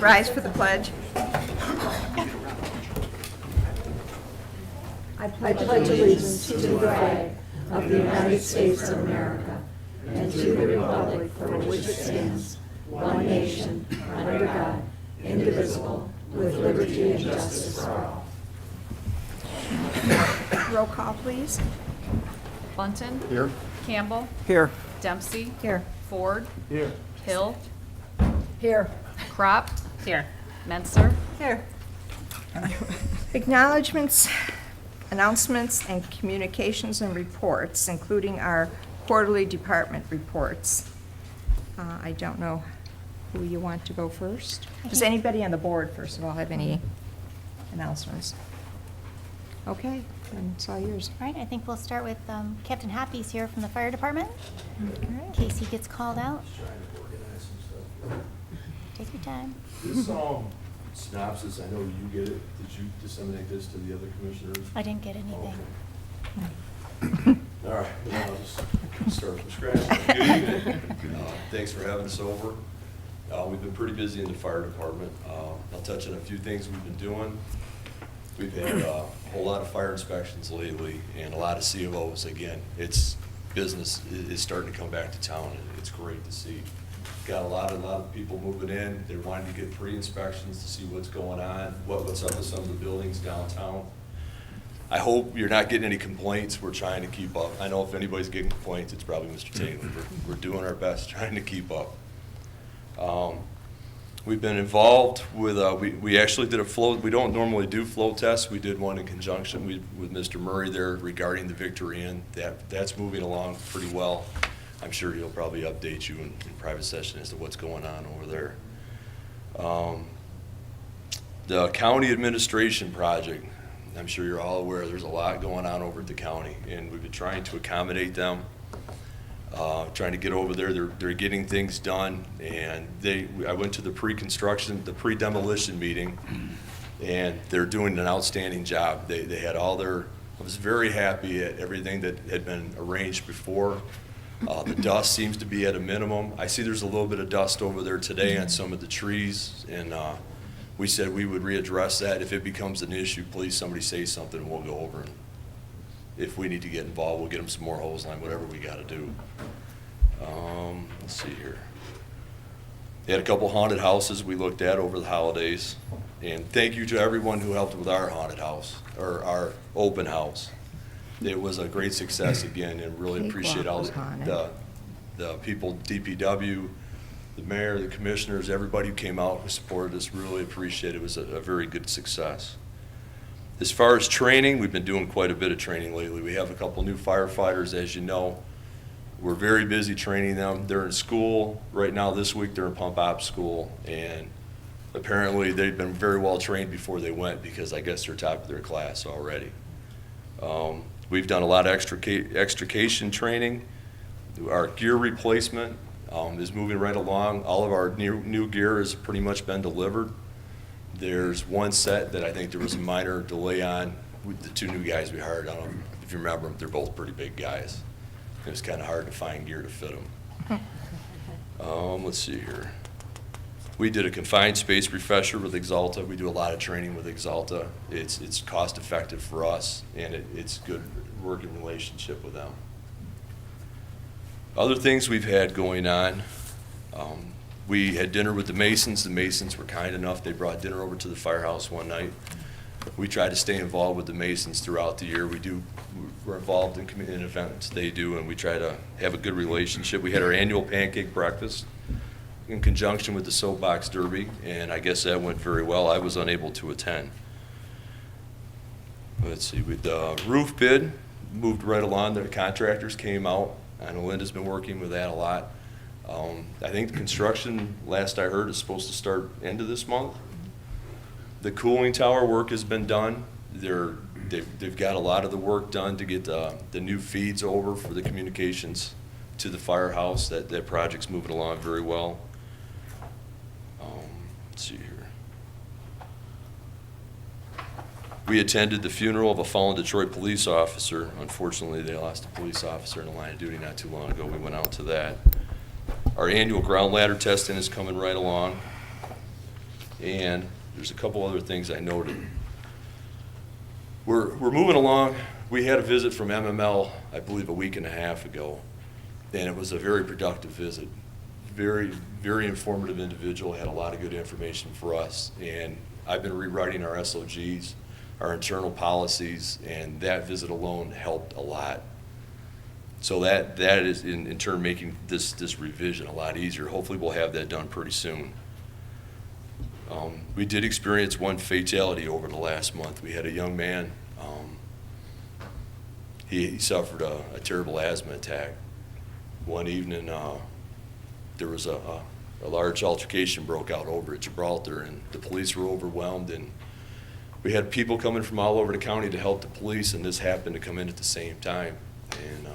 rise for the pledge. I pledge allegiance to the flag of the United States of America and to the republic for which it stands, one nation, under God, indivisible, with liberty and justice for all. Roll call, please. Bunton. Here. Campbell. Here. Dempsey. Here. Ford. Here. Hill. Here. Crop. Here. Menser. Here. Acknowledgements, announcements, and communications and reports, including our quarterly department reports. I don't know who you want to go first. Does anybody on the board, first of all, have any announcements? Okay, then it's all yours. All right, I think we'll start with Captain Happy's here from the fire department, in Okay. case he gets called out. Take your time. This synopsis, I know you get it. Did you disseminate this to the other commissioners? I didn't get anything. All right, well, I'll just start from scratch. Good evening. Thanks for having us over. We've been pretty busy in the fire department. I'll touch on a few things we've been doing. We've had a whole lot of fire inspections lately and a lot of COs. Again, business is starting to come back to town, and it's great to see. Got a lot of people moving in. They're wanting to get pre-inspections to see what's going on, what's up with some of the buildings downtown. I hope you're not getting any complaints. We're trying to keep up. I know if anybody's getting complaints, it's probably Mr. Taylor. We're doing our best trying to keep up. We've been involved with, we actually did a flow, we don't normally do flow tests. We did one in conjunction with Mr. Murray there regarding the Victory Inn. That's moving along pretty well. I'm sure he'll probably update you in private session as to what's going on over there. The county administration project, I'm sure you're all aware there's a lot going on over at the county, and we've been trying to accommodate them. Trying to get over there. They're getting things done, and I went to the pre-demolition meeting, and they're doing an outstanding job. They had all I was very happy at everything that had been arranged before. The dust seems to be at a minimum. I see there's a little bit of dust over there today on some of the trees, and we said we would readdress that. If it becomes an issue, please somebody say something, we'll go over, and if we need to get involved, we'll get them some more hose line, whatever we got to do. Let's see here. They had a couple haunted houses we looked at over the holidays, and thank you to everyone who helped with our haunted house, or our open house. It was a great success again, and really appreciate all the people, DPW, the mayor, the commissioners, everybody who came out and supported us. Really appreciate it. It was a very good success. As far as training, we've been doing quite a bit of training lately. We have a couple new firefighters, as you know. We're very busy training them. They're in school right now. This week they're in pump op school, and apparently they've been very well trained before they went, because I guess they're top of their class already. We've done a lot of extrication training. Our gear replacement is moving right along. All of our new gear has pretty much been delivered. There's one set that I think there was a minor delay on with the two new guys we hired. I don't know if you remember them. They're both pretty big guys. It was kind of hard to find gear to fit them. Let's see here. We did a confined space refresher with Exalta. We do a lot of training with Exalta. It's cost effective for us, and it's good working relationship with them. Other things we've had going on. We had dinner with the Masons. The Masons were kind enough. They brought dinner over to the firehouse one night. We try to stay involved with the Masons throughout the year. We're involved in events they do, and we try to have a good relationship. We had our annual pancake breakfast in conjunction with the Soapbox Derby, and I guess that went very well. I was unable to attend. Let's see, with the roof bid, moved right along. The contractors came out. I know Linda's been working with that a lot. I think the construction, last I heard, is supposed to start end of this month. The cooling tower work has been done. They've got a lot of the work done to get the new feeds over for the communications to the firehouse. That project's moving along very well. Let's see here. We attended the funeral of a fallen Detroit police officer. Unfortunately, they lost a police officer in the line of duty not too long ago. We went out to that. Our annual ground ladder testing is coming right along. And there's a couple other things I noted. We're moving along. We had a visit from MML, I believe, a week and a half ago, and it was a very productive visit. Very, very informative individual, had a lot of good information for us, and I've been rewriting our SOGs, our internal policies, and that visit alone helped a lot. So that is in turn making this revision a lot easier. Hopefully we'll have that done pretty soon. We did experience one fatality over the last month. We had a young man, he suffered a terrible asthma attack. One evening, there was a large altercation broke out over at Gibraltar, and the police were overwhelmed, and we had people coming from all over the county to help the police, and this happened to come in at the same time. And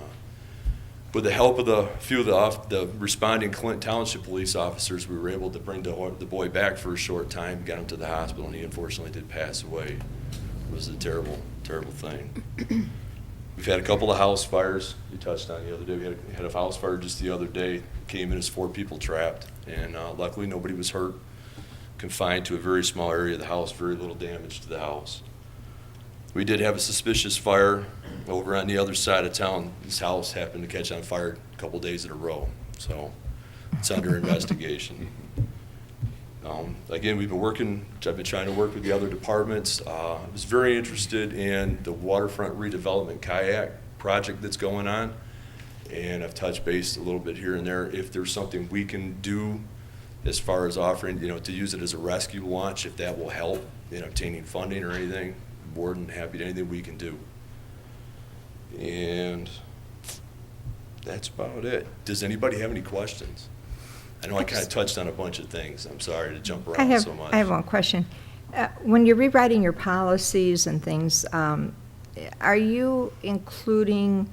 with the help of a few of the responding Clinton Township police officers, we were able to bring the boy back for a short time, got him to the hospital, and he unfortunately did pass away. It was a terrible, terrible thing. We've had a couple of house fires. You touched on the other day. We had a house fire just the other day. Came in as 4 people trapped, and luckily nobody was hurt. Confined to a very small area of the house, very little damage to the house. We did have a suspicious fire over on the other side of town. This house happened to catch on fire a couple days in a row, so it's under investigation. Again, I've been trying to work with the other departments. I was very interested in the waterfront redevelopment kayak project that's going on, and I've touched base a little bit here and there. If there's something we can do as far as offering, to use it as a rescue launch, if that will help in obtaining funding or anything, more than happy to anything we can do. And that's about it. Does anybody have any questions? I know I kind of touched on a bunch of things. I'm sorry to jump around so much. I have one question. When you're rewriting your policies and things, are you including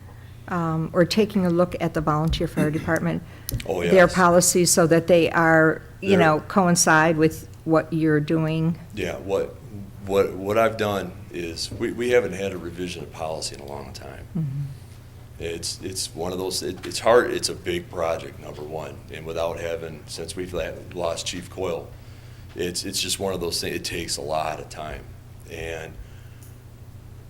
or taking a look at the volunteer fire department? Oh, yes. Their policies so that they are, They're- coincide with what you're doing? Yeah, what I've done is, we haven't had a revision of policy in a long time. Mm-hmm. It's one of those, it's hard, it's a big project, number one, and without having, since we've lost Chief Coyle, it's just one of those things, it takes a lot of time. And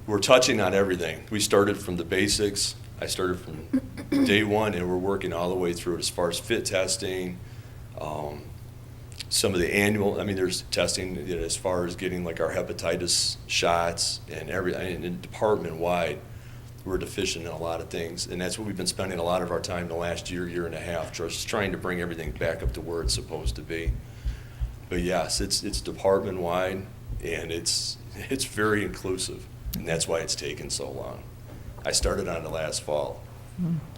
we're touching on everything. We started from the basics. I started from day one, and we're working all the way through it as far as fit testing, some of the annual, there's testing as far as getting like our hepatitis shots and everything, and department-wide, we're deficient in a lot of things, and that's what we've been spending a lot of our time the last year and a half, just trying to bring everything back up to where it's supposed to be. But yes, it's department-wide, and it's very inclusive, and that's why it's taken so long. I started on it last fall,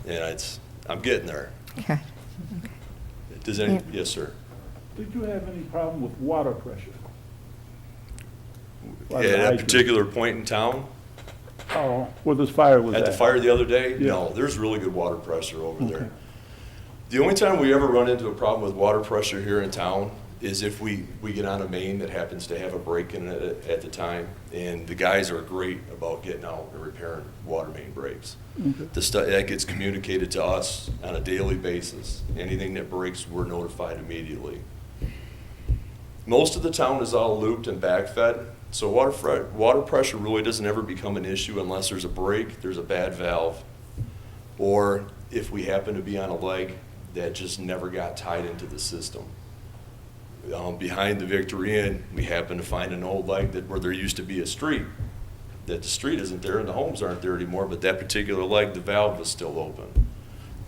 and I'm getting there. Okay. Yes, sir. Did you have any problem with water pressure? At a particular point in town, Oh, where this fire was at? at the fire the other day, Yeah. no, there's really good water pressure over Okay. there. The only time we ever run into a problem with water pressure here in town is if we get on a main that happens to have a break in it at the time, and the guys are great about getting out and repairing water main breaks. Okay. The stuff that gets communicated to us on a daily basis. Anything that breaks, we're notified immediately. Most of the town is all looped and backfed, so water pressure really doesn't ever become an issue unless there's a break, there's a bad valve, or if we happen to be on a leg that just never got tied into the system. Behind the Victory Inn, we happen to find an old leg where there used to be a street, that the street isn't there and the homes aren't there anymore, but that particular leg, the valve was still open.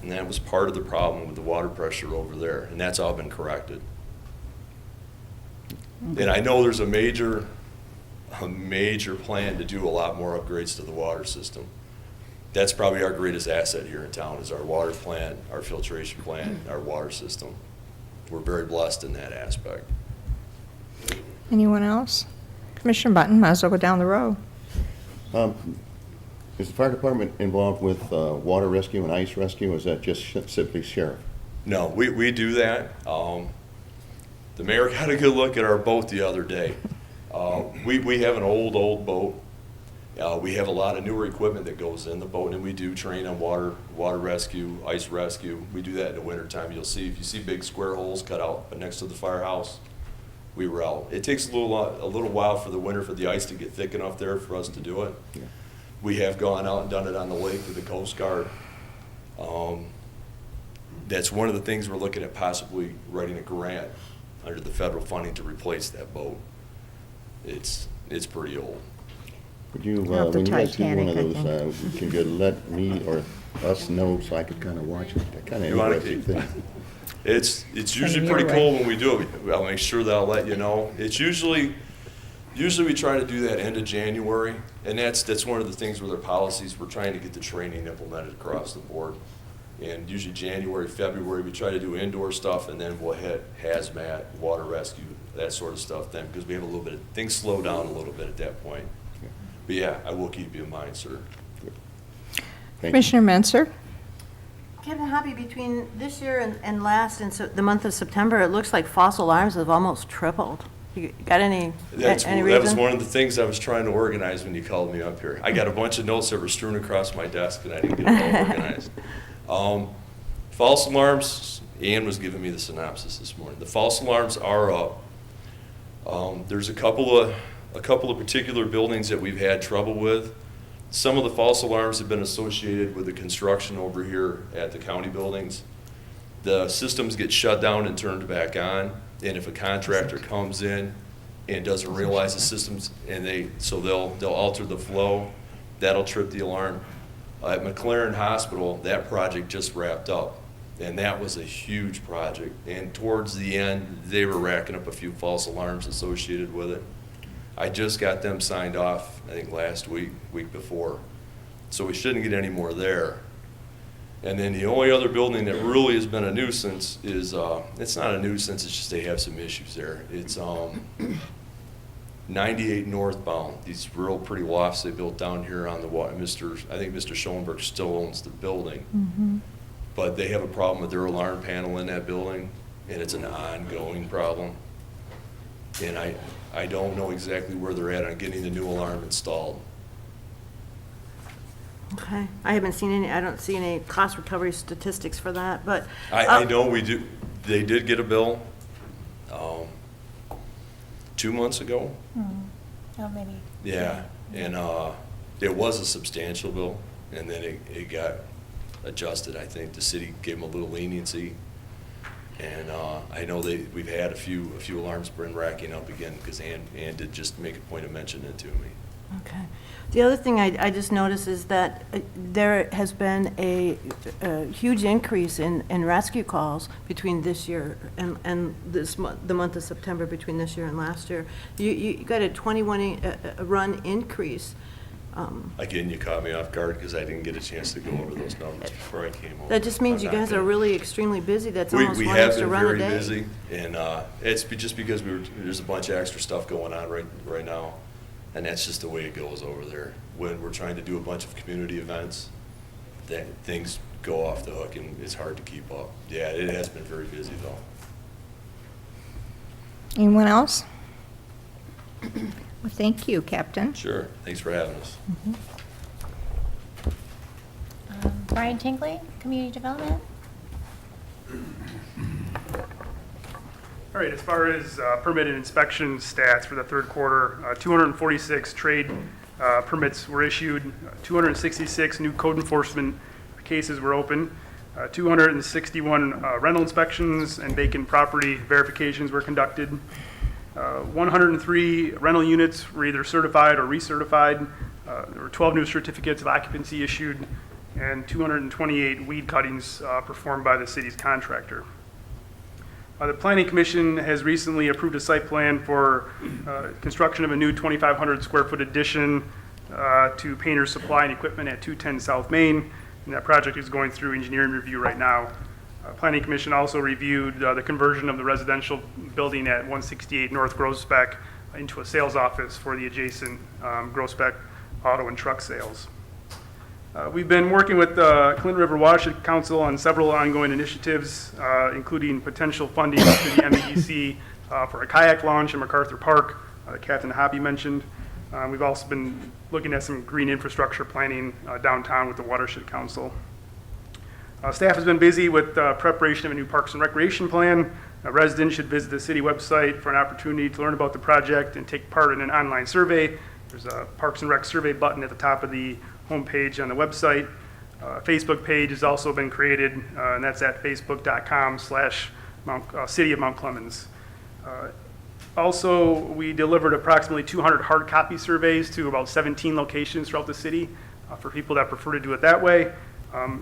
And that was part of the problem with the water pressure over there, and that's all been corrected. And I know there's a major plan to do a lot more upgrades to the water system. That's probably our greatest asset here in town, is our water plant, our filtration plant, our water system. We're very blessed in that aspect. Anyone else? Commissioner Button, might as well go down the row. Is the fire department involved with water rescue and ice rescue, or is that just simply sheriff? No, we do that. The mayor got a good look at our boat the other day. We have an old boat. We have a lot of newer equipment that goes in the boat, and we do train on water rescue, ice rescue. We do that in the wintertime. If you see big square holes cut out next to the firehouse, we were out. It takes a little while for the winter for the ice to get thick enough there for us to do it. Yeah. We have gone out and done it on the lake with the Coast Guard. That's one of the things we're looking at, possibly writing a grant under the federal funding to replace that boat. It's pretty old. Would you, Not the when you guys do one of Titanic, I those, can you let me or us know so I could kind of watch it? Kind of You wanna interesting thing. It's usually your pretty way. cool when we do it. I'll make sure that I'll let you know. It's usually we try to do that end of January, and that's one of the things with our policies. We're trying to get the training implemented across the board. And usually January, February, we try to do indoor stuff, and then we'll hit hazmat, water rescue, that sort of stuff then, because we have a little bit of, things slow down a little bit at that point. But yeah, I will keep you in mind, sir. Thank you. Commissioner Menser? Captain Hoppy, between this year and last, in the month of September, it looks like false alarms have almost tripled. You got any reason? That was one of the things I was trying to organize when you called me up here. I got a bunch of notes that were strewn across my desk, and I didn't get it all organized. False alarms, Ann was giving me the synopsis this morning. The false alarms are up. There's a couple of particular buildings that we've had trouble with. Some of the false alarms have been associated with the construction over here at the county buildings. The systems get shut down and turned back on, and if a contractor comes in and doesn't realize the systems, and they'll alter the flow, that'll trip the alarm. At McLaren Hospital, that project just wrapped up, and that was a huge project. And towards the end, they were racking up a few false alarms associated with it. I just got them signed off, I think last week before. So we shouldn't get any more there. And then the only other building that really has been a nuisance is, it's not a nuisance, it's just they have some issues there. It's 98 northbound, these real pretty lofts they built down here on the water. I think Mr. Schoenberg still owns the building. But they have a problem with their alarm panel in that building, and it's an ongoing problem. And I don't know exactly where they're at on getting the new alarm installed. Okay, I don't see any cost recovery statistics for that, but. I know they did get a bill 2 months ago. Oh, maybe. Yeah, and it was a substantial bill, and then it got adjusted. I think the city gave them a little leniency, and I know we've had a few alarms been racking up again, because Ann did just make a point of mentioning it to me. Okay. The other thing I just noticed is that there has been a huge increase in rescue calls between this year and the month of September, between this year and last year. You got a 21 run increase. Again, you caught me off guard because I didn't get a chance to go over those numbers before I came over. That just means you I'm not guys are gonna- really extremely busy. That's almost We one have extra been run a very day. busy, and it's just because there's a bunch of extra stuff going on right now, and that's just the way it goes over there. When we're trying to do a bunch of community events, that things go off the hook, and it's hard to keep up. Yeah, it has been very busy, though. Anyone else? Well, thank you, Captain. Sure, thanks for having us. Brian Tingley, Community Development. All right, as far as permitted inspection stats for the third quarter, 246 trade permits were issued, 266 new code enforcement cases were open, 261 rental inspections and vacant property verifications were conducted, 103 rental units were either certified or recertified, there were 12 new certificates of occupancy issued, and 228 weed cuttings performed by the city's contractor. The Planning Commission has recently approved a site plan for construction of a new 2,500 square foot addition to Painter's Supply and Equipment at 210 South Main, and that project is going through engineering review right now. Planning Commission also reviewed the conversion of the residential building at 168 North Groesbeck into a sales office for the adjacent Groesbeck auto and truck sales. We've been working with the Clinton River Watershed Council on several ongoing initiatives, including potential funding through the MEDC for a kayak launch in MacArthur Park, Captain Hoppy mentioned. We've also been looking at some green infrastructure planning downtown with the Watershed Council. Staff has been busy with preparation of a new Parks and Recreation plan, Residents should visit the city website for an opportunity to learn about the project and take part in an online survey. There's a Parks and Rec survey button at the top of the homepage on the website. Facebook page has also been created, and that's at facebook.com/City of Mount Clemens. Also, we delivered approximately 200 hard copy surveys to about 17 locations throughout the city for people that prefer to do it that way.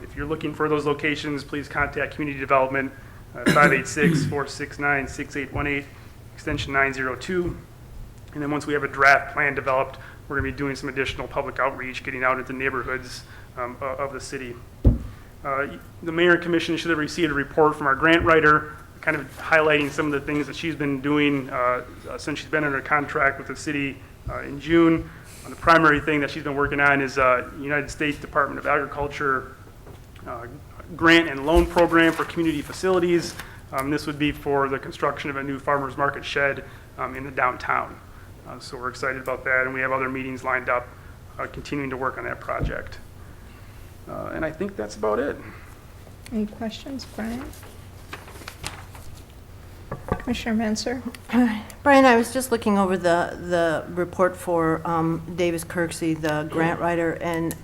If you're looking for those locations, please contact Community Development, 586-469-6818, extension 902. And then once we have a draft plan developed, we're going to be doing some additional public outreach, getting out into neighborhoods of the city. The mayor and commission should have received a report from our grant writer, kind of highlighting some of the things that she's been doing since she's been under contract with the city in June. The primary thing that she's been working on is United States Department of Agriculture grant and loan program for community facilities. This would be for the construction of a new farmer's market shed in the downtown. So we're excited about that, and we have other meetings lined up continuing to work on that project. And I think that's about it. Any questions, Brian? Commissioner Menzer? Brian, I was just looking over the report for Davis Kirksey, the grant writer, and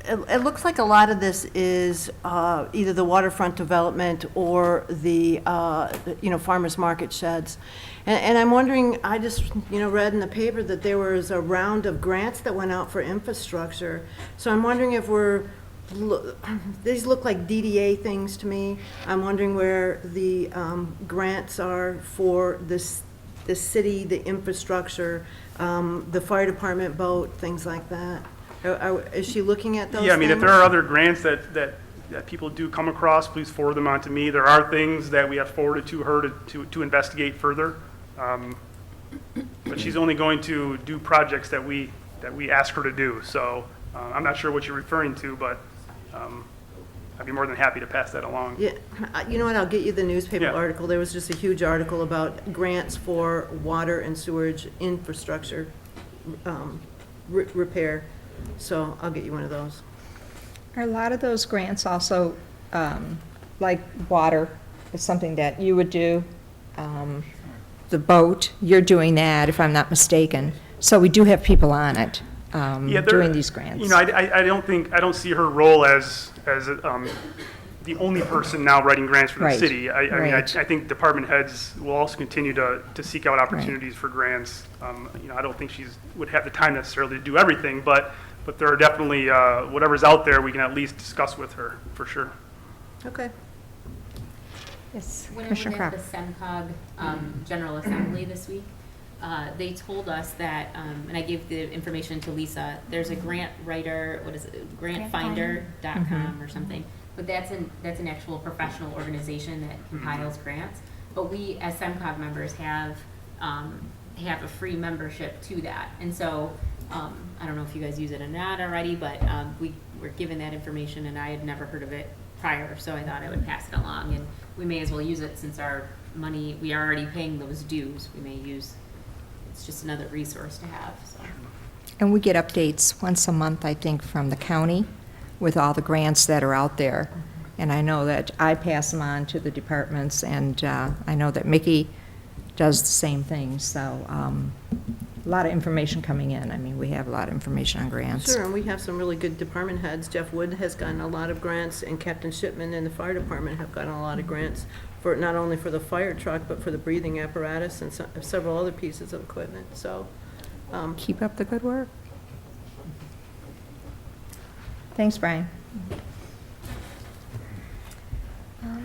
it looks like a lot of this is either the waterfront development or the, farmers market sheds. And I'm wondering, I just, read in the paper that there was a round of grants that went out for infrastructure. So I'm wondering if these look like DDA things to me. I'm wondering where the grants are for the city, the infrastructure, the fire department boat, things like that. Is she looking at those Yeah, I mean, if things? there are other grants that people do come across, please forward them on to me. There are things that we have forwarded to her to investigate further. But she's only going to do projects that we ask her to do. So I'm not sure what you're referring to, but I'd be more than happy to pass that along. Yeah, you know what, I'll get you the newspaper Yeah. article. There was just a huge article about grants for water and sewage infrastructure repair. So I'll get you one of those. Are a lot of those grants also, like water, is something that you would do? The boat, you're doing that, if I'm not mistaken. So we do have people on it doing these grants. I don't see her role as the only person now writing grants for the Right, city. I mean, right. I think department heads will also continue to seek out opportunities for grants. I don't think would have the time necessarily to do everything, but there are definitely, whatever's out there, we can at least discuss with her, for sure. Okay. Yes, When I Commissioner went Crop. at the SEMCOG General Assembly this week, they told us that, and I gave the information to Lisa, there's a grant writer, what is it, grantfinder.com or something. But that's an actual professional organization that compiles grants. But we, as SEMCOG members, have a free membership to that. And so, I don't know if you guys use it or not already, but we were given that information, and I had never heard of it prior, so I thought I would pass it along. And we may as well use it since our money, we are already paying those dues. We may use, it's just another resource to have, so. And we get updates once a month, I think, from the county with all the grants that are out there. And I know that I pass them on to the departments, and I know that Mickey does the same thing. So a lot of information coming in. I mean, we have a lot of information on grants. Sure, and we have some really good department heads. Jeff Wood has gotten a lot of grants, and Captain Shipman and the fire department have gotten a lot of grants for not only for the fire truck, but for the breathing apparatus and several other pieces of equipment. So Keep up the good work. Thanks, Brian.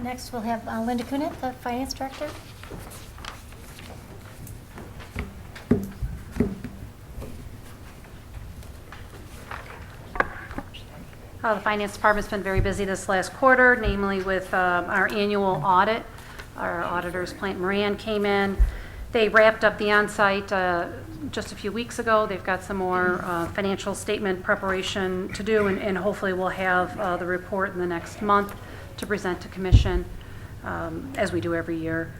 Next, we'll have Linda Kunit, the Finance Director. The Finance Department's been very busy this last quarter, namely with our annual audit. Our auditors, Plant Moran, came in. They wrapped up the onsite just a few weeks ago. They've got some more financial statement preparation to do, and hopefully we'll have the report in the next month to present to Commission, as we do every year.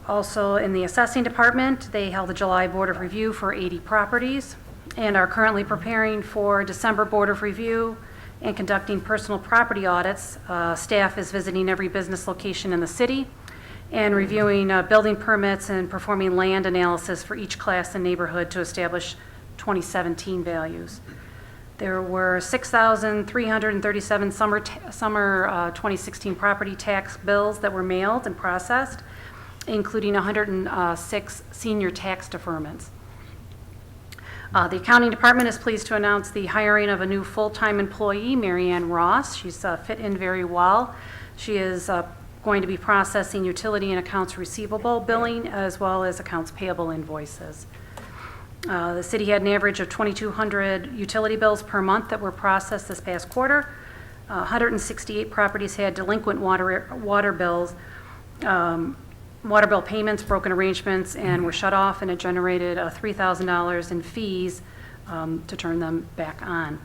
Also, in the Assessing Department, they held a July Board of Review for 80 properties and are currently preparing for December Board of Review and conducting personal property audits. Staff is visiting every business location in the city and reviewing building permits and performing land analysis for each class and neighborhood to establish 2017 values. There were 6,337 summer 2016 property tax bills that were mailed and processed, including 106 senior tax deferments. The accounting department is pleased to announce the hiring of a new full-time employee, Mary Ann Ross. She's fit in very well. She is going to be processing utility and accounts receivable billing as well as accounts payable invoices. The city had an average of 2,200 utility bills per month that were processed this past quarter. 168 properties had delinquent water bills, water bill payments, broken arrangements, and were shut off, and it generated $3,000 in fees to turn them back on.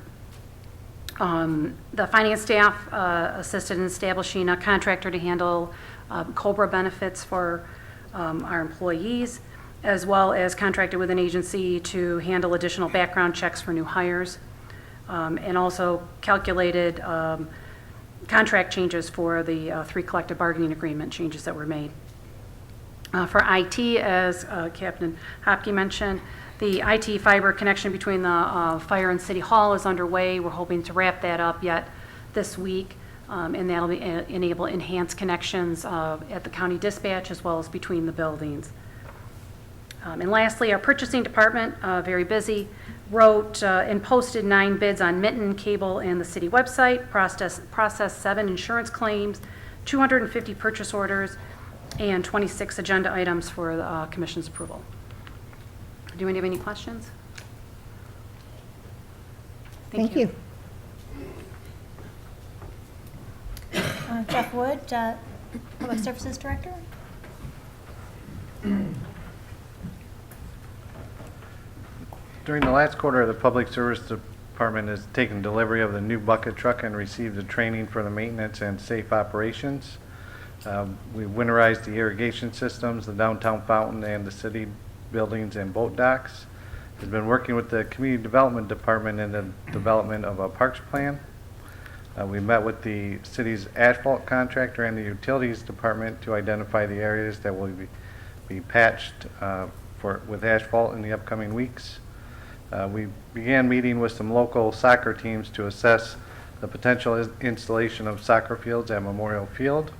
The finance staff assisted in establishing a contractor to handle COBRA benefits for our employees, as well as contracted with an agency to handle additional background checks for new hires, and also calculated contract changes for the 3 collective bargaining agreement changes that were made. For IT, as Captain Hopke mentioned, the IT fiber connection between the fire and City Hall is underway. We're hoping to wrap that up yet this week, and that'll enable enhanced connections at the county dispatch as well as between the buildings. And lastly, our purchasing department, very busy, wrote and posted 9 bids on Mitten, cable, and the city website, processed 7 insurance claims, 250 purchase orders, and 26 agenda items for the commission's approval. Do any have any questions? Thank you. Jeff Wood, Public Services Director. During the last quarter, the Public Service Department has taken delivery of the new bucket truck and received the training for the maintenance and safe operations. We winterized the irrigation systems, the downtown fountain, and the city buildings and boat docks. We've been working with the Community Development Department in the development of a parks plan. We met with the city's asphalt contractor and the utilities department to identify the areas that will be patched with asphalt in the upcoming weeks. We began meeting with some local soccer teams to assess the potential installation of soccer fields at Memorial Field.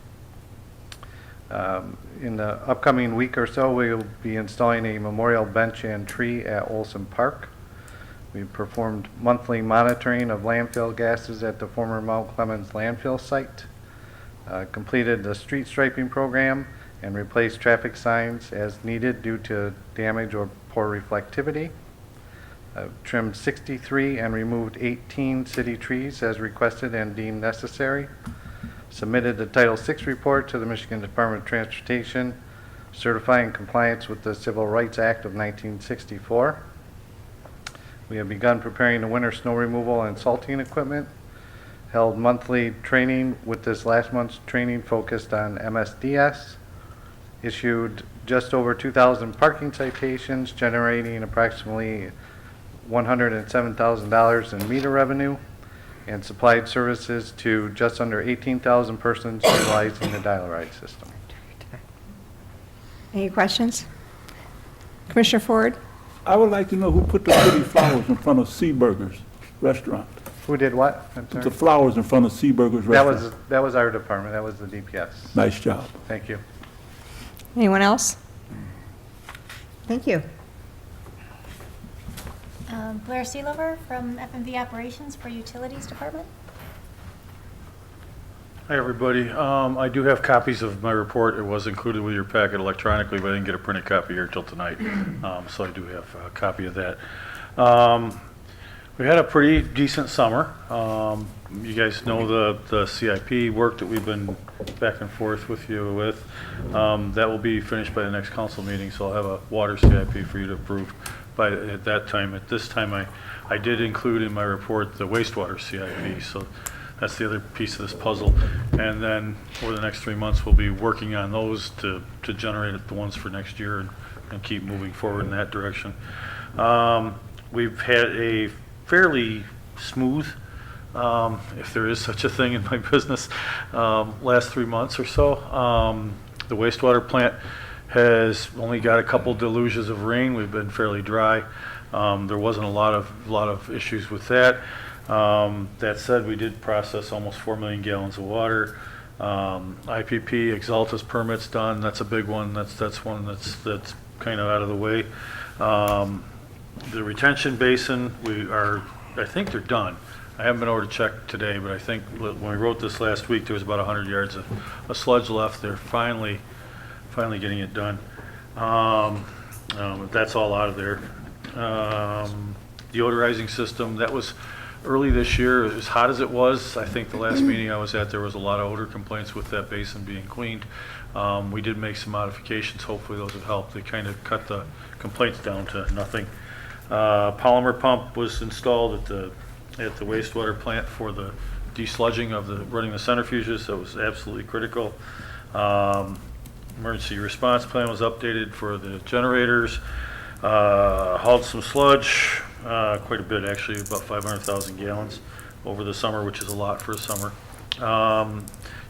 In the upcoming week or so, we will be installing a memorial bench and tree at Olson Park. We performed monthly monitoring of landfill gases at the former Mount Clemens landfill site, completed the street striping program, and replaced traffic signs as needed due to damage or poor reflectivity. Trimmed 63 and removed 18 city trees as requested and deemed necessary. Submitted the Title VI report to the Michigan Department of Transportation, certifying compliance with the Civil Rights Act of 1964. We have begun preparing the winter snow removal and salting equipment, held monthly training with this last month's training focused on MSDS, issued just over 2,000 parking citations, generating approximately $107,000 in meter revenue, and supplied services to just under 18,000 persons utilizing the dial-a-ride system. Any questions? Commissioner Ford? I would like to know who put the pretty flowers in front of Seaburger's restaurant. Who did what? I'm Put sorry. the flowers in front of Seaburger's restaurant. That was our department. That was the DPS. Nice job. Thank you. Anyone else? Thank you. Blair Seelover from FMV Operations for Utilities Department. Hi, everybody. I do have copies of my report. It was included with your packet electronically, but I didn't get a printed copy here till tonight. So I do have a copy of that. We had a pretty decent summer. You guys know the CIP work that we've been back and forth with you with. That will be finished by the next council meeting, so I'll have a water CIP for you to approve by at that time. At this time, I did include in my report the wastewater CIP, so that's the other piece of this puzzle. And then over the next 3 months, we'll be working on those to generate the ones for next year and keep moving forward in that direction. We've had a fairly smooth if there is such a thing in my business, last 3 months or so. The wastewater plant has only got a couple deluges of rain. We've been fairly dry. There wasn't a lot of issues with that. That said, we did process almost 4 million gallons of water. IPP Exalta's permit's done. That's a big one. That's one that's kind of out of the way. The retention basin, I think they're done. I haven't been over to check today, but I think when we wrote this last week, there was about 100 yards of sludge left. They're finally getting it done. That's all out of there. Deodorizing system, that was early this year. As hot as it was, I think the last meeting I was at, there was a lot of odor complaints with that basin being cleaned. We did make some modifications. Hopefully those have helped. They kind of cut the complaints down to nothing. Polymer pump was installed at the wastewater plant for the desludging of running the centrifuges. That was absolutely critical. Emergency response plan was updated for the generators. Hauled some sludge, quite a bit actually, about 500,000 gallons over the summer, which is a lot for a summer.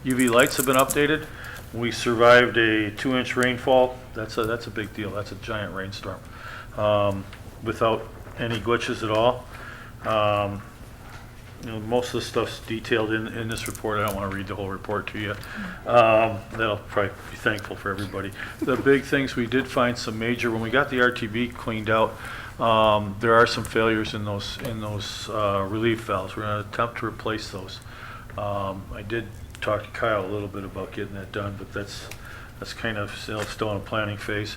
UV lights have been updated. We survived a 2-inch rainfall. That's a big deal. That's a giant rainstorm without any glitches at all. Most of the stuff's detailed in this report. I don't want to read the whole report to you. That'll probably be thankful for everybody. The big things, we did find some major, when we got the RTB cleaned out, there are some failures in those relief valves. We're going to attempt to replace those. I did talk to Kyle a little bit about getting that done, but that's kind of still in a planning phase.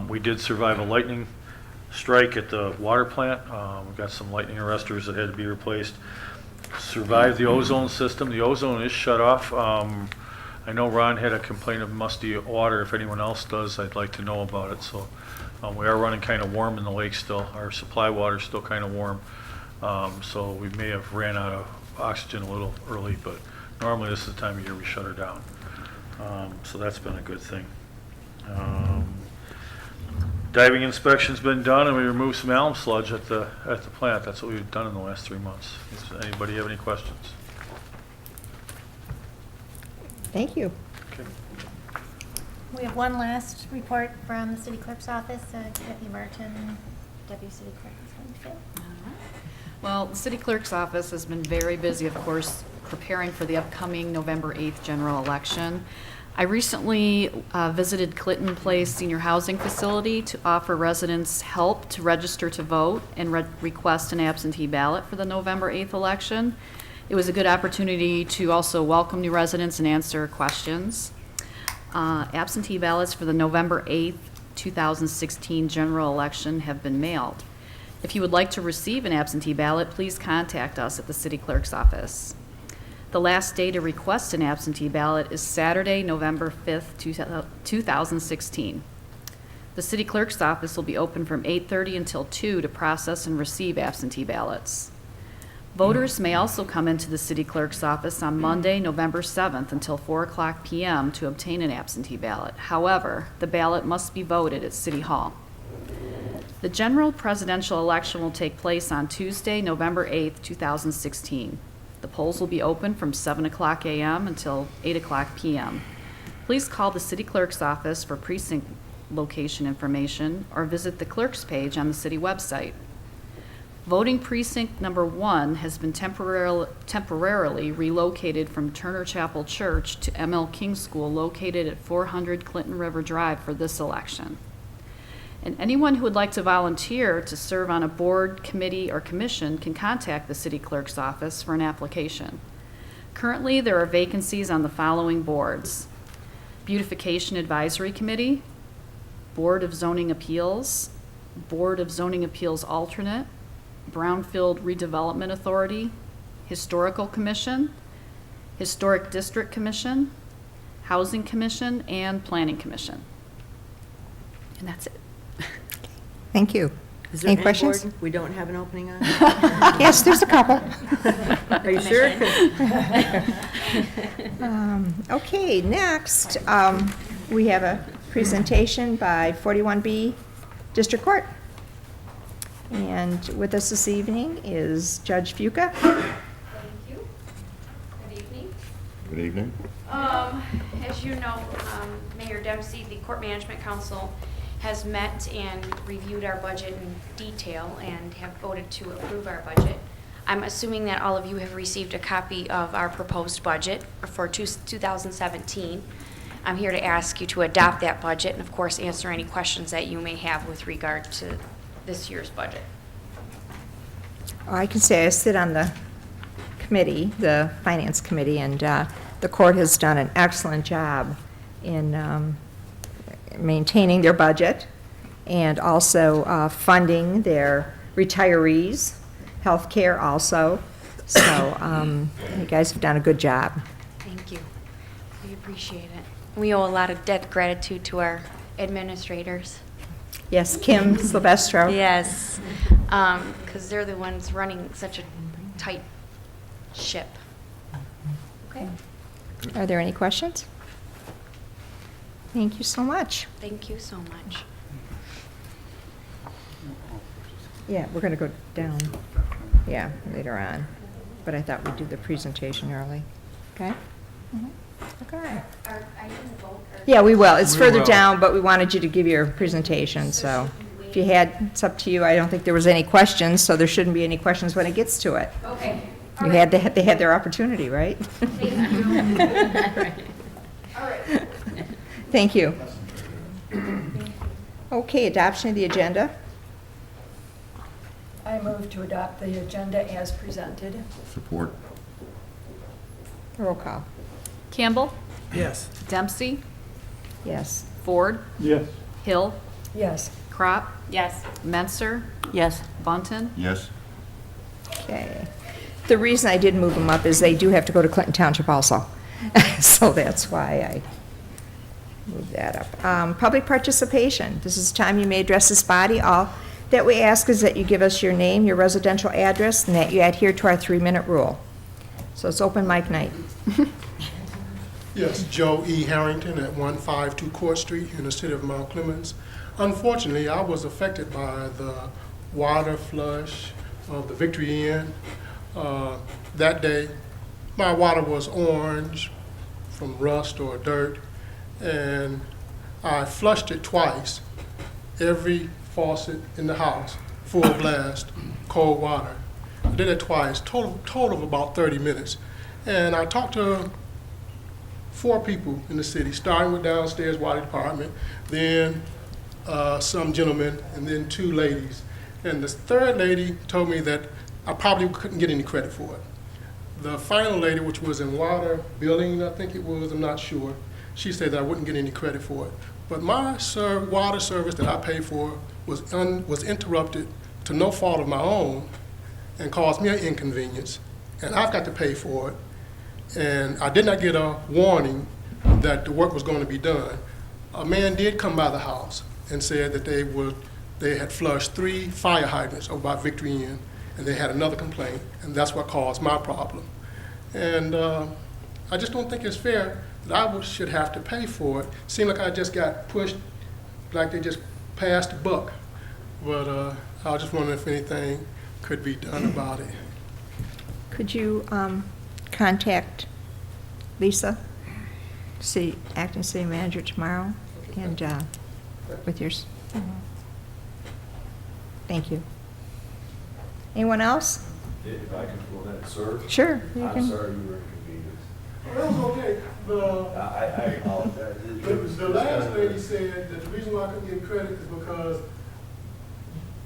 We did survive a lightning strike at the water plant. We got some lightning arresters that had to be replaced. Survived the ozone system. The ozone is shut off. I know Ron had a complaint of musty water. If anyone else does, I'd like to know about it. So we are running kind of warm in the lake still. Our supply water is still kind of warm. So we may have ran out of oxygen a little early, but normally this is the time of year we shut her down. So that's been a good thing. Diving inspection's been done, and we removed some alum sludge at the plant. That's what we've done in the last 3 months. Does anybody have any questions? Thank you. Okay. We have one last report from the city clerk's office. Kathy Martin, Deputy City Clerk, is going to fill. Well, the city clerk's office has been very busy, of course, preparing for the upcoming November 8th general election. I recently visited Clinton Place Senior Housing Facility to offer residents help to register to vote and request an absentee ballot for the November 8th election. It was a good opportunity to also welcome new residents and answer questions. Absentee ballots for the November 8th, 2016 general election have been mailed. If you would like to receive an absentee ballot, please contact us at the city clerk's office. The last day to request an absentee ballot is Saturday, November 5th, 2016. The city clerk's office will be open from 8:30 until 2 to process and receive absentee ballots. Voters may also come into the city clerk's office on Monday, November 7th until 4:00 p.m. to obtain an absentee ballot. However, the ballot must be voted at City Hall. The general presidential election will take place on Tuesday, November 8th, 2016. The polls will be open from 7:00 a.m. until 8:00 p.m. Please call the city clerk's office for precinct location information or visit the clerk's page on the city website. Voting precinct number 1 has been temporarily relocated from Turner Chapel Church to M.L. King School located at 400 Clinton River Drive for this election. And anyone who would like to volunteer to serve on a board, committee, or commission can contact the city clerk's office for an application. Currently, there are vacancies on the following boards: Beautification Advisory Committee, Board of Zoning Appeals, Board of Zoning Appeals Alternate, Brownfield Redevelopment Authority, Historical Commission, Historic District Commission, Housing Commission, and Planning Commission. And that's it. Thank you. Is there Any any questions? board we don't have an opening on? Yes, there's a couple. Are you sure? Okay, next, we have a presentation by 41B District Court. And with us this evening is Judge Fuca. evening. Good evening. As you know, Mayor Dempsey, the Court Management Council has met and reviewed our budget in detail and have voted to approve our budget. I'm assuming that all of you have received a copy of our proposed budget for 2017. I'm here to ask you to adopt that budget and, of course, answer any questions that you may have with regard to this year's budget. I can say I sit on the committee, the Finance Committee, and the court has done an excellent job in maintaining their budget and also funding their retirees, health care also. So you guys have done a good job. Thank you. We appreciate it. We owe a lot of debt gratitude to our administrators. Yes, Kim Silvestro. Yes, because they're the ones running such a tight ship. Okay. Are there any questions? Thank you so much. Thank you so much. Yeah, we're going to go down, yeah, later on. But I thought we'd do the presentation early. Okay? Okay. Yeah, we will. It's further down, but we wanted you to give your presentation, so if you had, it's up to you. I don't think there was any questions, so there shouldn't be any questions when it gets to it. Okay. You had, they had their opportunity, right? All right. Thank you. Okay, adoption of the agenda. I move to adopt the agenda as presented. Support. Roll call. Campbell, Yes. Dempsey, Yes. Ford, Yes. Hill, Yes. Crop, Yes. Menser, Yes. Bunton. Yes. Okay. The reason I did move them up is they do have to go to Clinton Township also. So that's why I moved that up. Public participation. This is the time you may address this body. All that we ask is that you give us your name, your residential address, and that you adhere to our 3-minute rule. So it's open mic night. Yes, Joe E. Harrington at 152 Court Street in the city of Mount Clemens. Unfortunately, I was affected by the water flush of the Victory Inn. That day, my water was orange from rust or dirt, and I flushed it twice. Every faucet in the house, full blast, cold water. I did it twice, total of about 30 minutes. And I talked to 4 people in the city, starting with downstairs water department, then some gentlemen, and then 2 ladies. And the 3rd lady told me that I probably couldn't get any credit for it. The final lady, which was in water billing, I think it was, I'm not sure, she said that I wouldn't get any credit for it. But my water service that I paid for was interrupted to no fault of my own and caused me an inconvenience, and I've got to pay for it. And I did not get a warning that the work was going to be done. A man did come by the house and said that they had flushed 3 fire hydrants over by Victory Inn, and they had another complaint, and that's what caused my problem. And I just don't think it's fair that I should have to pay for it. Seemed like I just got pushed, like they just passed the buck. But I was just wondering if anything could be done about it. Could you contact Lisa, acting city manager, tomorrow, and with yours? Thank you. Anyone else? If I can pull that, sir? Sure. You I'm can. sorry you were inconvenienced. That was okay. I apologize. The last lady said that the reason why I couldn't get credit is because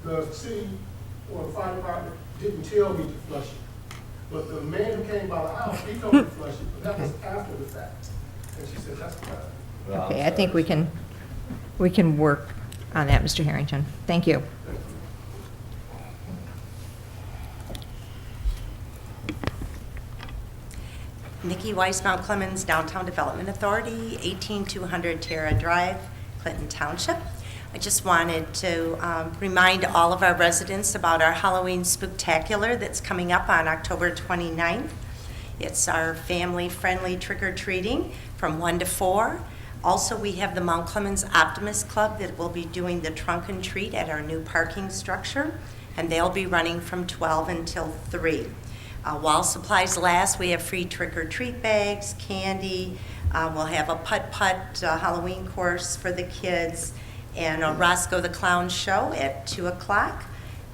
the city or the fire department didn't tell me to flush it. But the man who came by the house, he told me to flush it, but that was after the fact. And she said, that's the problem. Well, I'm Okay, I think sorry. we can work on that, Mr. Harrington. Thank you. Nikki Weiss, Mount Clemens Downtown Development Authority, 18200 Terra Drive, Clinton Township. I just wanted to remind all of our residents about our Halloween Spooktacular that's coming up on October 29th. It's our family-friendly trick-or-treating from 1 to 4. Also, we have the Mount Clemens Optimist Club that will be doing the trunk and treat at our new parking structure, and they'll be running from 12 until 3. While supplies last, we have free trick-or-treat bags, candy. We'll have a putt-putt Halloween course for the kids, and a Roscoe the Clown show at 2 o'clock.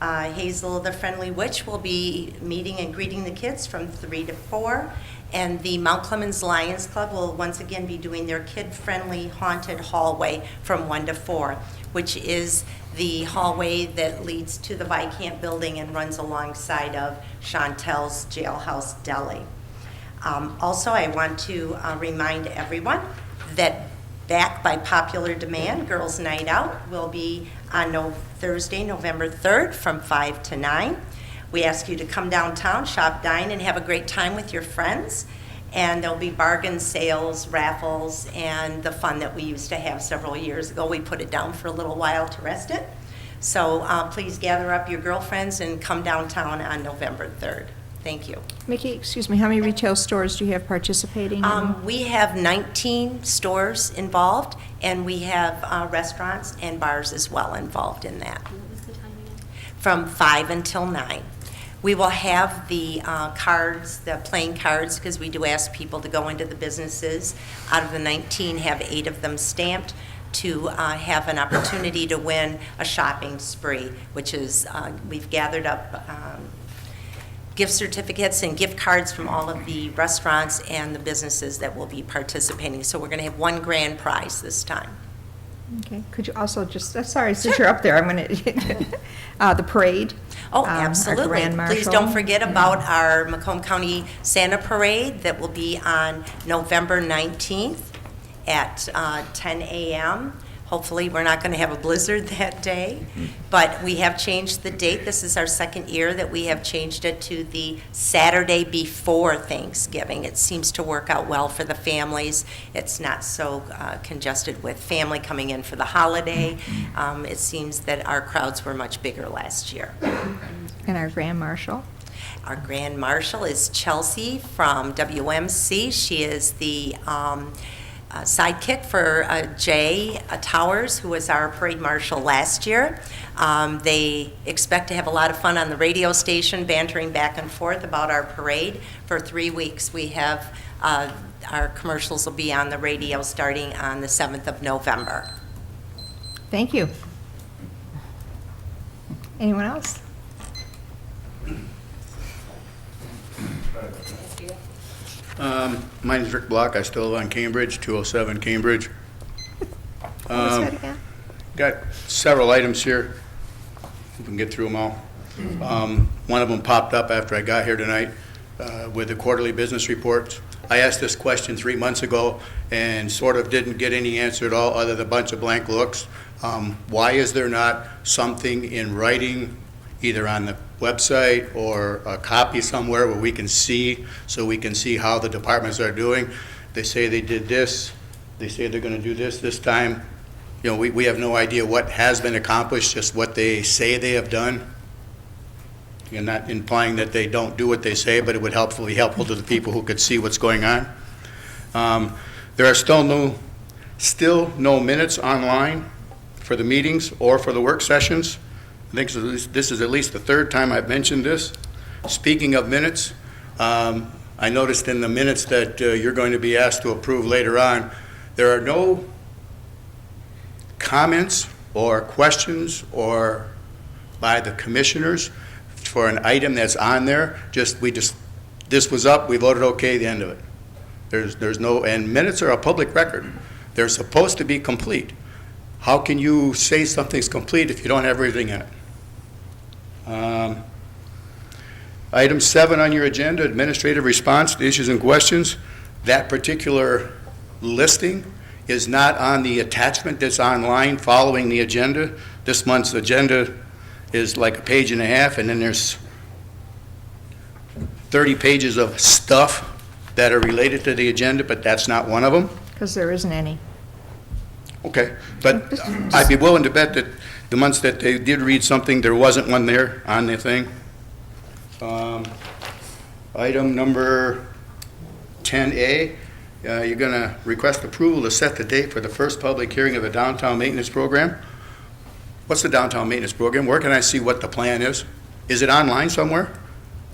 Hazel the Friendly Witch will be meeting and greeting the kids from 3 to 4. And the Mount Clemens Lions Club will once again be doing their kid-friendly haunted hallway from 1 to 4, which is the hallway that leads to the Viscamp building and runs alongside of Chantel's Jailhouse Deli. Also, I want to remind everyone that back by popular demand, Girls Night Out will be on Thursday, November 3rd from 5 to 9. We ask you to come downtown, shop, dine, and have a great time with your friends. And there'll be bargain sales, raffles, and the fun that we used to have several years ago. We put it down for a little while to rest it. So please gather up your girlfriends and come downtown on November 3rd. Thank you. Mickey, excuse me, how many retail stores do you have participating? We have 19 stores involved, and we have restaurants and bars as well involved in that. What was the time again? From 5 until 9. We will have the cards, the playing cards, because we do ask people to go into the businesses. Out of the 19, have 8 of them stamped to have an opportunity to win a shopping spree, which is, we've gathered up gift certificates and gift cards from all of the restaurants and the businesses that will be participating. So we're going to have 1 grand prize this time. Okay, could you also just, sorry, since you're up there, I'm going to, the parade. Oh, our absolutely. Grand Please Marshal. don't forget about our Macomb County Santa Parade that will be on November 19th at 10 a.m. Hopefully, we're not going to have a blizzard that day, but we have changed the date. This is our second year that we have changed it to the Saturday before Thanksgiving. It seems to work out well for the families. It's not so congested with family coming in for the holiday. It seems that our crowds were much bigger last year. And our Grand Marshal. Our Grand Marshal is Chelsea from WMC. She is the sidekick for Jay Towers, who was our parade marshal last year. They expect to have a lot of fun on the radio station, bantering back and forth about our parade for 3 weeks. We have our commercials will be on the radio starting on the 7th of November. Thank you. Anyone else? My name is Rick Block. I still live on Cambridge, 207 Cambridge. What was that again? Got several items here. We can get through them all. One of them popped up after I got here tonight with the quarterly business reports. I asked this question 3 months ago and sort of didn't get any answer at all other than a bunch of blank looks. Why is there not something in writing, either on the website or a copy somewhere where we can see, so we can see how the departments are doing? They say they did this, they say they're gonna do this time. You know, we have no idea what has been accomplished, just what they say they have done. You're not implying that they don't do what they say, but it would be helpful to the people who could see what's going on. There are still no minutes online for the meetings or for the work sessions. I think this is at least the 3rd time I've mentioned this. Speaking of minutes, I noticed in the minutes that you're going to be asked to approve later on, there are no comments or questions or by the commissioners for an item that's on there. This was up, we voted okay, the end of it. There's no, and minutes are a public record. They're supposed to be complete. How can you say something's complete if you don't have everything in it? Item 7 on your agenda, administrative response to issues and questions. That particular listing is not on the attachment that's online following the agenda. This month's agenda is like a page and a half, and then there's 30 pages of stuff that are related to the agenda, but that's not one of them. Because there isn't any. Okay, but I'd be willing to bet that the months that they did read something, there wasn't one there on the thing. Item number 10A, you're going to request approval to set the date for the first public hearing of the downtown maintenance program. What's the downtown maintenance program? Where can I see what the plan is? Is it online somewhere?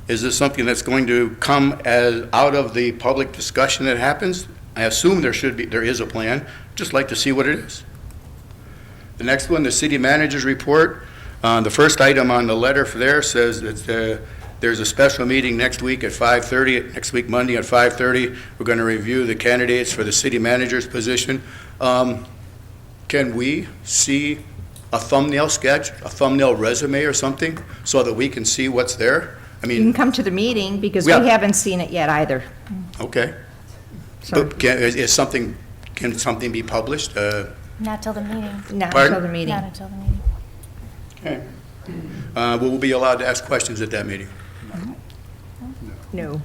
Is this something that's going to come as, out of the public discussion that happens? I assume there is a plan, just like to see what it is. The next one, the city manager's report. The first item on the letter for there says that there's a special meeting next week at 5:30, next week Monday at 5:30. We're going to review the candidates for the city manager's position. Can we see a thumbnail sketch, a thumbnail resume or something, so that we can see what's there? I You can mean, come to the meeting, because we Yeah. haven't seen it yet either. okay. So, But can something be published? Not till the meeting. not Pardon? until the meeting. Not until the meeting. Okay. Will we be allowed to ask questions at that meeting? No.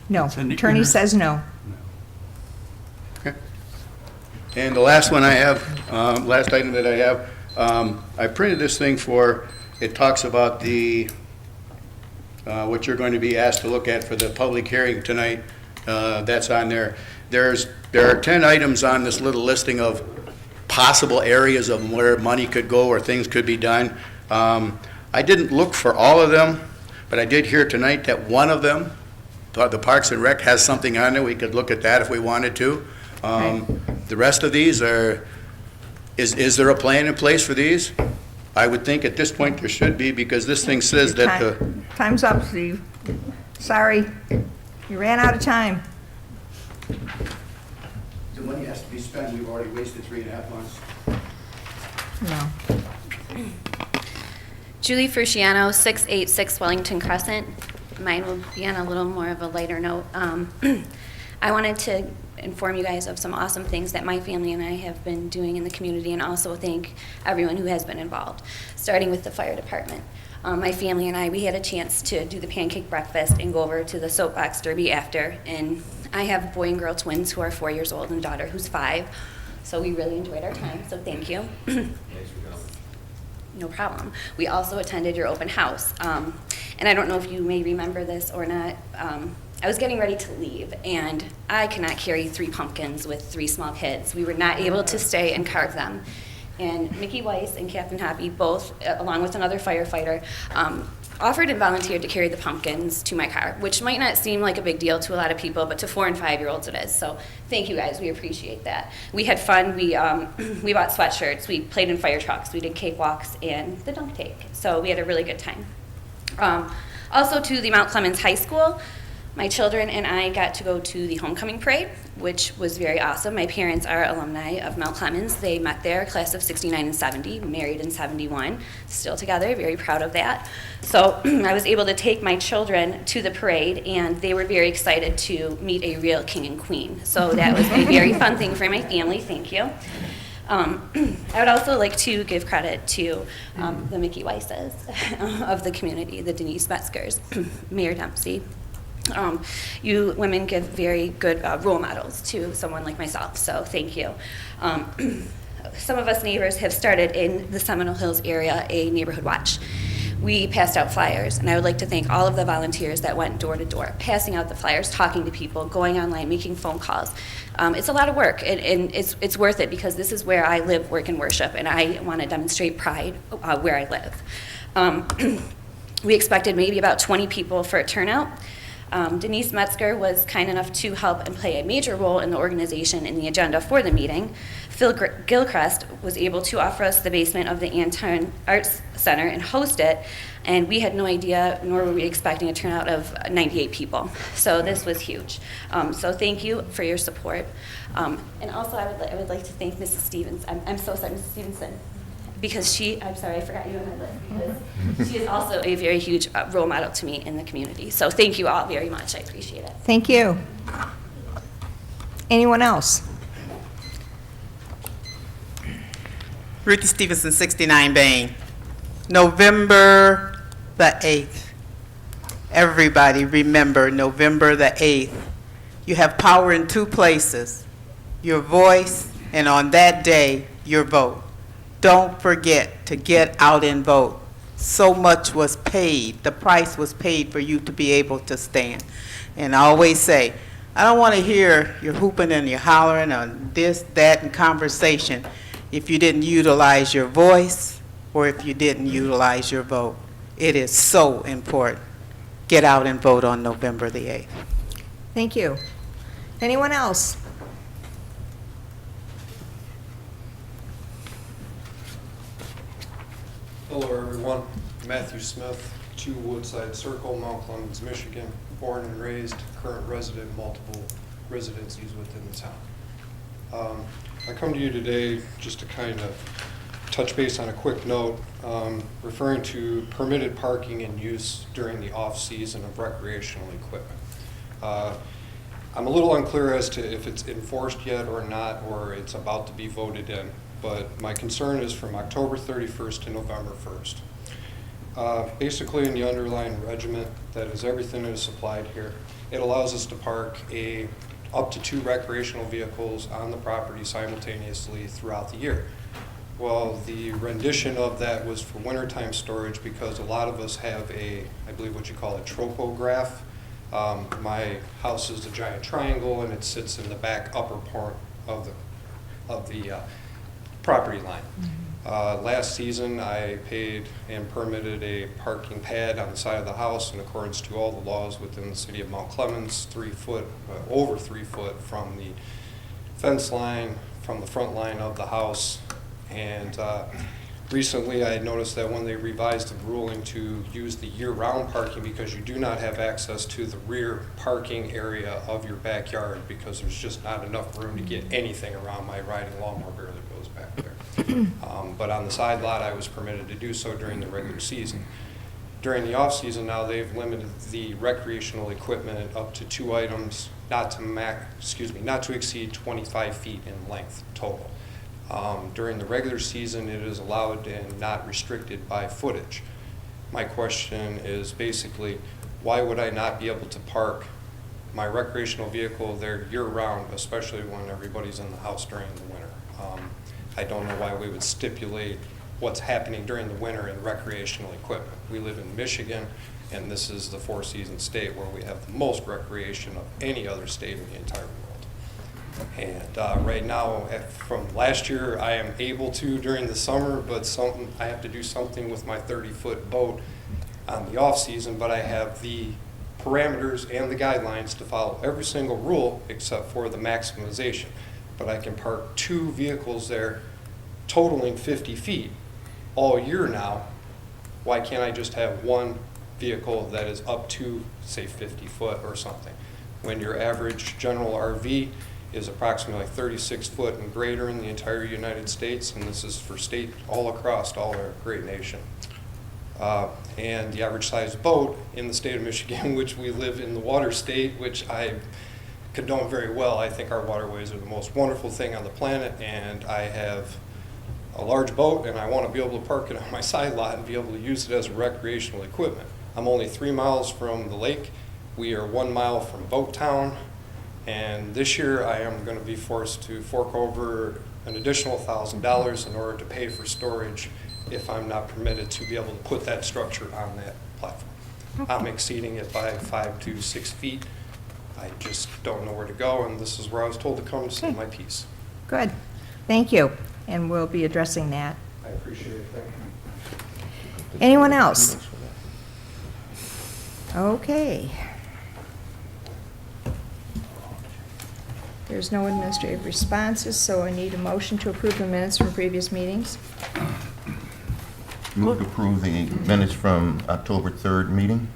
No. It's in the Attorney inner- says no. And the last one I have, last item that I have, I printed this thing it talks about what you're going to be asked to look at for the public hearing tonight. That's on there. There are 10 items on this little listing of possible areas of where money could go or things could be done. I didn't look for all of them, but I did hear tonight that one of them, the Parks and Rec, has something on there. We could look at that if we wanted to. The rest of these is there a plan in place for these? I would think at this point there should be, because this thing says that the, Time's up, Steve. Sorry. You ran out of time. the money has to be spent. We've already wasted 3.5 months. No. Julie Frusciano, 686 Wellington Crescent. Mine will be on a little more of a lighter note. I wanted to inform you guys of some awesome things that my family and I have been doing in the community, and also thank everyone who has been involved, starting with the fire department. My family and I, we had a chance to do the pancake breakfast and go over to the soapbox derby after, and I have boy and girl twins who are 4 years old and a daughter who's 5, so we really enjoyed our time, so thank you. No problem. We also attended your open house, and I don't know if you may remember this or not. I was getting ready to leave, and I cannot carry 3 pumpkins with 3 small kids. We were not able to stay and carve them. And Mickey Weiss and Captain Hoppy both, along with another firefighter, offered and volunteered to carry the pumpkins to my car, which might not seem like a big deal to a lot of people, but to 4- and 5-year-olds it is. So thank you guys, we appreciate that. We had fun, we bought sweatshirts, we played in fire trucks, we did cakewalks and the dunk tank. So we had a really good time. Also to the Mount Clemens High School, my children and I got to go to the homecoming parade, which was very awesome. My parents are alumni of Mount Clemens. They met there, class of 69 and 70, married in 71, still together, very proud of that. So I was able to take my children to the parade, and they were very excited to meet a real king and queen. So that was a very fun thing for my family, thank you. I would also like to give credit to the Mickey Weisses of the community, the Denise Metzgers, Mayor Dempsey. You women give very good role models to someone like myself, so thank you. Some of us neighbors have started in the Seminole Hills area a neighborhood watch. We passed out flyers, and I would like to thank all of the volunteers that went door to door, passing out the flyers, talking to people, going online, making phone calls. It's a lot of work, and it's worth it, because this is where I live, work, and worship, and I want to demonstrate pride where I live. We expected maybe about 20 people for a turnout. Denise Metzger was kind enough to help and play a major role in the organization and the agenda for the meeting. Phil Gilchrist was able to offer us the basement of the Anton Arts Center and host it, and we had no idea, nor were we expecting a turnout of 98 people. So this was huge. So thank you for your support. And also I would like to thank Mrs. Stevens. I'm so sorry, Mrs. Stevenson, because I'm sorry, I forgot you on my list, because she is also a very huge role model to me in the community. So thank you all very much, I appreciate it. Thank you. Anyone else? Ruthie Stevenson, 69 Bain. November the 8th. Everybody remember November the 8th. You have power in 2 places, your voice, and on that day, your vote. Don't forget to get out and vote. So much was paid, the price was paid for you to be able to stand. And I always say, I don't want to hear your hooping and your hollering on this, that, and conversation if you didn't utilize your voice or if you didn't utilize your vote. It is so important. get out and vote on November the 8th. Thank you. Anyone else? Hello, everyone. Matthew Smith, 2 Woodside Circle, Mount Clemens, Michigan. Born and raised, current resident, multiple residencies within the town. I come to you today just to kind of touch base on a quick note referring to permitted parking and use during the off-season of recreational equipment. I'm a little unclear as to if it's enforced yet or not, or it's about to be voted in, but my concern is from October 31st to November 1st. Basically, in the underlying regiment, that is everything that is supplied here, it allows us to park up to 2 recreational vehicles on the property simultaneously throughout the year. Well, the rendition of that was for wintertime storage because a lot of us have I believe what you call a tropograph. My house is a giant triangle and it sits in the back upper part of the property line. Last season, I paid and permitted a parking pad on the side of the house in accordance to all the laws within the city of Mount Clemens, 3 foot, over 3 foot from the fence line, from the front line of the house. And recently, I noticed that when they revised the ruling to use the year-round parking, because you do not have access to the rear parking area of your backyard because there's just not enough room to get anything around. My riding lawnmower barely goes back there. But on the side lot, I was permitted to do so during the regular season. During the off-season now, they've limited the recreational equipment up to 2 items, not to exceed 25 feet in length total. During the regular season, it is allowed and not restricted by footage. My question is basically, why would I not be able to park my recreational vehicle there year-round, especially when everybody's in the house during the winter? I don't know why we would stipulate what's happening during the winter in recreational equipment. We live in Michigan, and this is the 4-season state where we have the most recreation of any other state in the entire world. And right now, from last year, I am able to during the summer, but I have to do something with my 30-foot boat on the off-season, but I have the parameters and the guidelines to follow every single rule except for the maximization. But I can park 2 vehicles there totaling 50 feet all year now. Why can't I just have 1 vehicle that is up to, say, 50 foot or something? When your average general RV is approximately 36 foot and greater in the entire United States, and this is for state all across all our great nation. And the average size boat in the state of Michigan, which we live in the water state, which I condone very well. I think our waterways are the most wonderful thing on the planet, and I have a large boat and I want to be able to park it on my side lot and be able to use it as recreational equipment. I'm only 3 miles from the lake. We are 1 mile from Boat Town. And this year, I am going to be forced to fork over an additional $1,000 in order to pay for storage if I'm not permitted to be able to put that structure on that platform. Okay. I'm exceeding it by 5 to 6 feet. I just don't know where to go, and this is where I was told to come to say my piece. Good. Thank you. And we'll be addressing that. I appreciate it. Thank you. Anyone else? Okay. There's no administrative responses, so I need a motion to approve the minutes from previous meetings. Move to approve the minutes from October 3rd meeting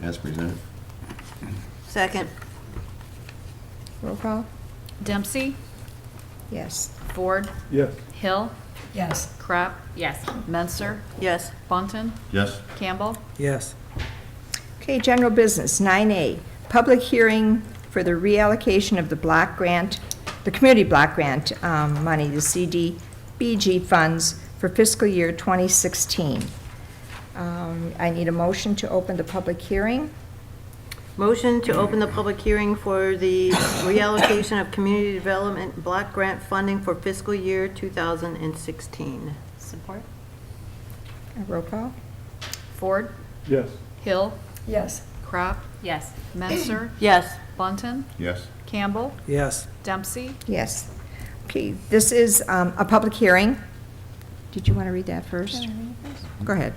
as presented. Second. Roll call? Dempsey, Yes. Ford, Yes. Hill, Yes. Crop, Yes. Menser, Yes. Bunton, Yes. Campbell. Yes. Okay, general business, 9A, public hearing for the reallocation of the block grant, the community block grant money, the CDBG funds for fiscal year 2016. I need a motion to open the public hearing. Motion to open the public hearing for the reallocation of community development block grant funding for fiscal year 2016. Support. Roll call? Ford, Yes. Hill, Yes. Crop, Yes. Menser, Yes. Bunton, Yes. Campbell, Yes. Dempsey. Yes. Okay, this is a public hearing. Did you want to read that first? Go ahead.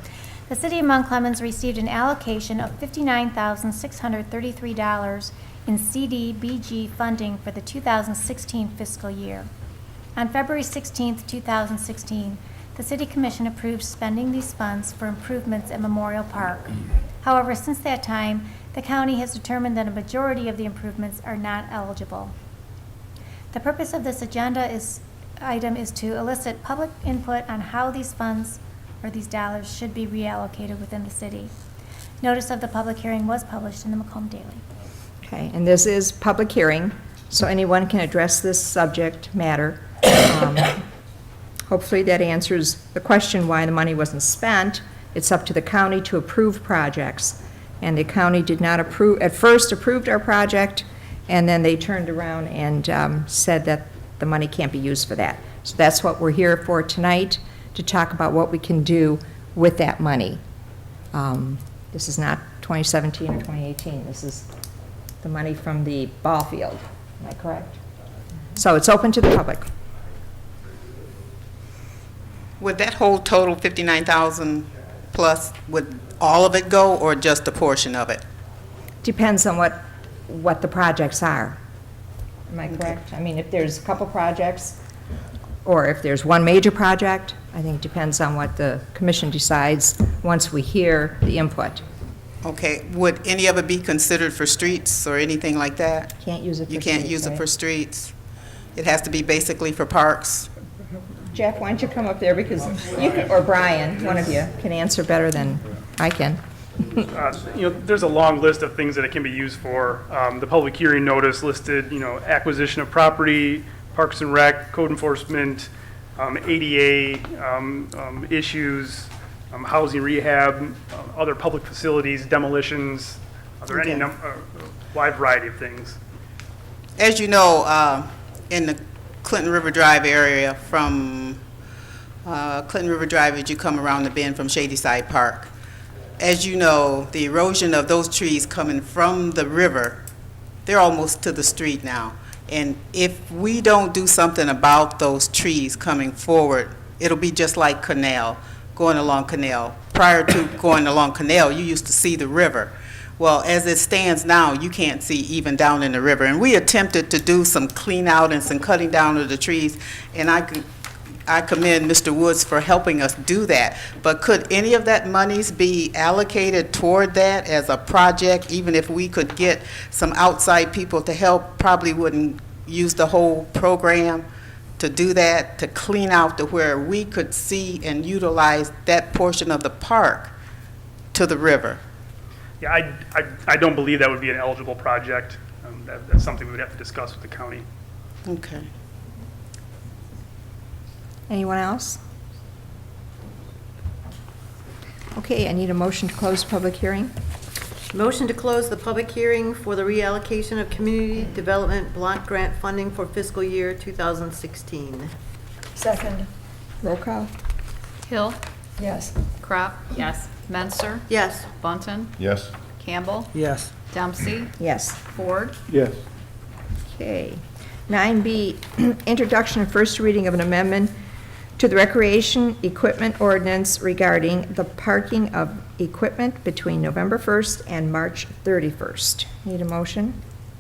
The City of Mount Clemens received an allocation of $59,633 in CDBG funding for the 2016 fiscal year. On February 16, 2016, the City Commission approved spending these funds for improvements at Memorial Park. However, since that time, the county has determined that a majority of the improvements are not eligible. The purpose of this item is to elicit public input on how these funds or these dollars should be reallocated within the city. Notice of the public hearing was published in the Macomb Daily. Okay, and this is public hearing, so anyone can address this subject matter. Hopefully that answers the question why the money wasn't spent. It's up to the county to approve projects. And the county did not approve, at first approved our project, and then they turned around and said that the money can't be used for that. So that's what we're here for tonight, to talk about what we can do with that money. This is not 2017 or 2018. This is the money from the ball field. Am I correct? So it's open to the public. Would that whole total 59,000 plus, would all of it go or just a portion of it? Depends on what the projects are. Am I correct? I mean, if there's a couple projects, or if there's one major project, I think it depends on what the commission decides once we hear the input. Okay, would any of it be considered for streets or anything like that? Can't use it for You can't streets, use it right? for streets? It has to be basically for parks? Jeff, why don't you come up there, because you can, or Brian, one of you, can answer better than I can. There's a long list of things that it can be used for. The public hearing notice listed, acquisition of property, Parks and Rec, code enforcement, ADA issues, housing rehab, other public facilities, demolitions. Are there any wide variety of things? As you know, in the Clinton River Drive area, from Clinton River Drive as you come around the bend from Shadyside Park, as you know, the erosion of those trees coming from the river, they're almost to the street now. And if we don't do something about those trees coming forward, it'll be just like Canal, going along Canal. Prior to going along Canal, you used to see the river. Well, as it stands now, you can't see even down in the river. And we attempted to do some clean out and some cutting down of the trees, and I commend Mr. Woods for helping us do that. But could any of that monies be allocated toward that as a project, even if we could get some outside people to help? Probably wouldn't use the whole program to do that, to clean out to where we could see and utilize that portion of the park to the river. Yeah, I don't believe that would be an eligible project. That's something we would have to discuss with the county. Okay. Anyone else? Okay, I need a motion to close the public hearing. Motion to close the public hearing for the reallocation of community development block grant funding for fiscal year 2016. Second. Roll call. Hill. Yes. Crop. Yes. Menser. Yes. Bunton. Yes. Campbell. Yes. Dempsey. Yes. Ford. Yes. Okay. 9B, introduction and first reading of an amendment to the recreation equipment ordinance regarding the parking of equipment between November 1st and March 31st. Need a motion?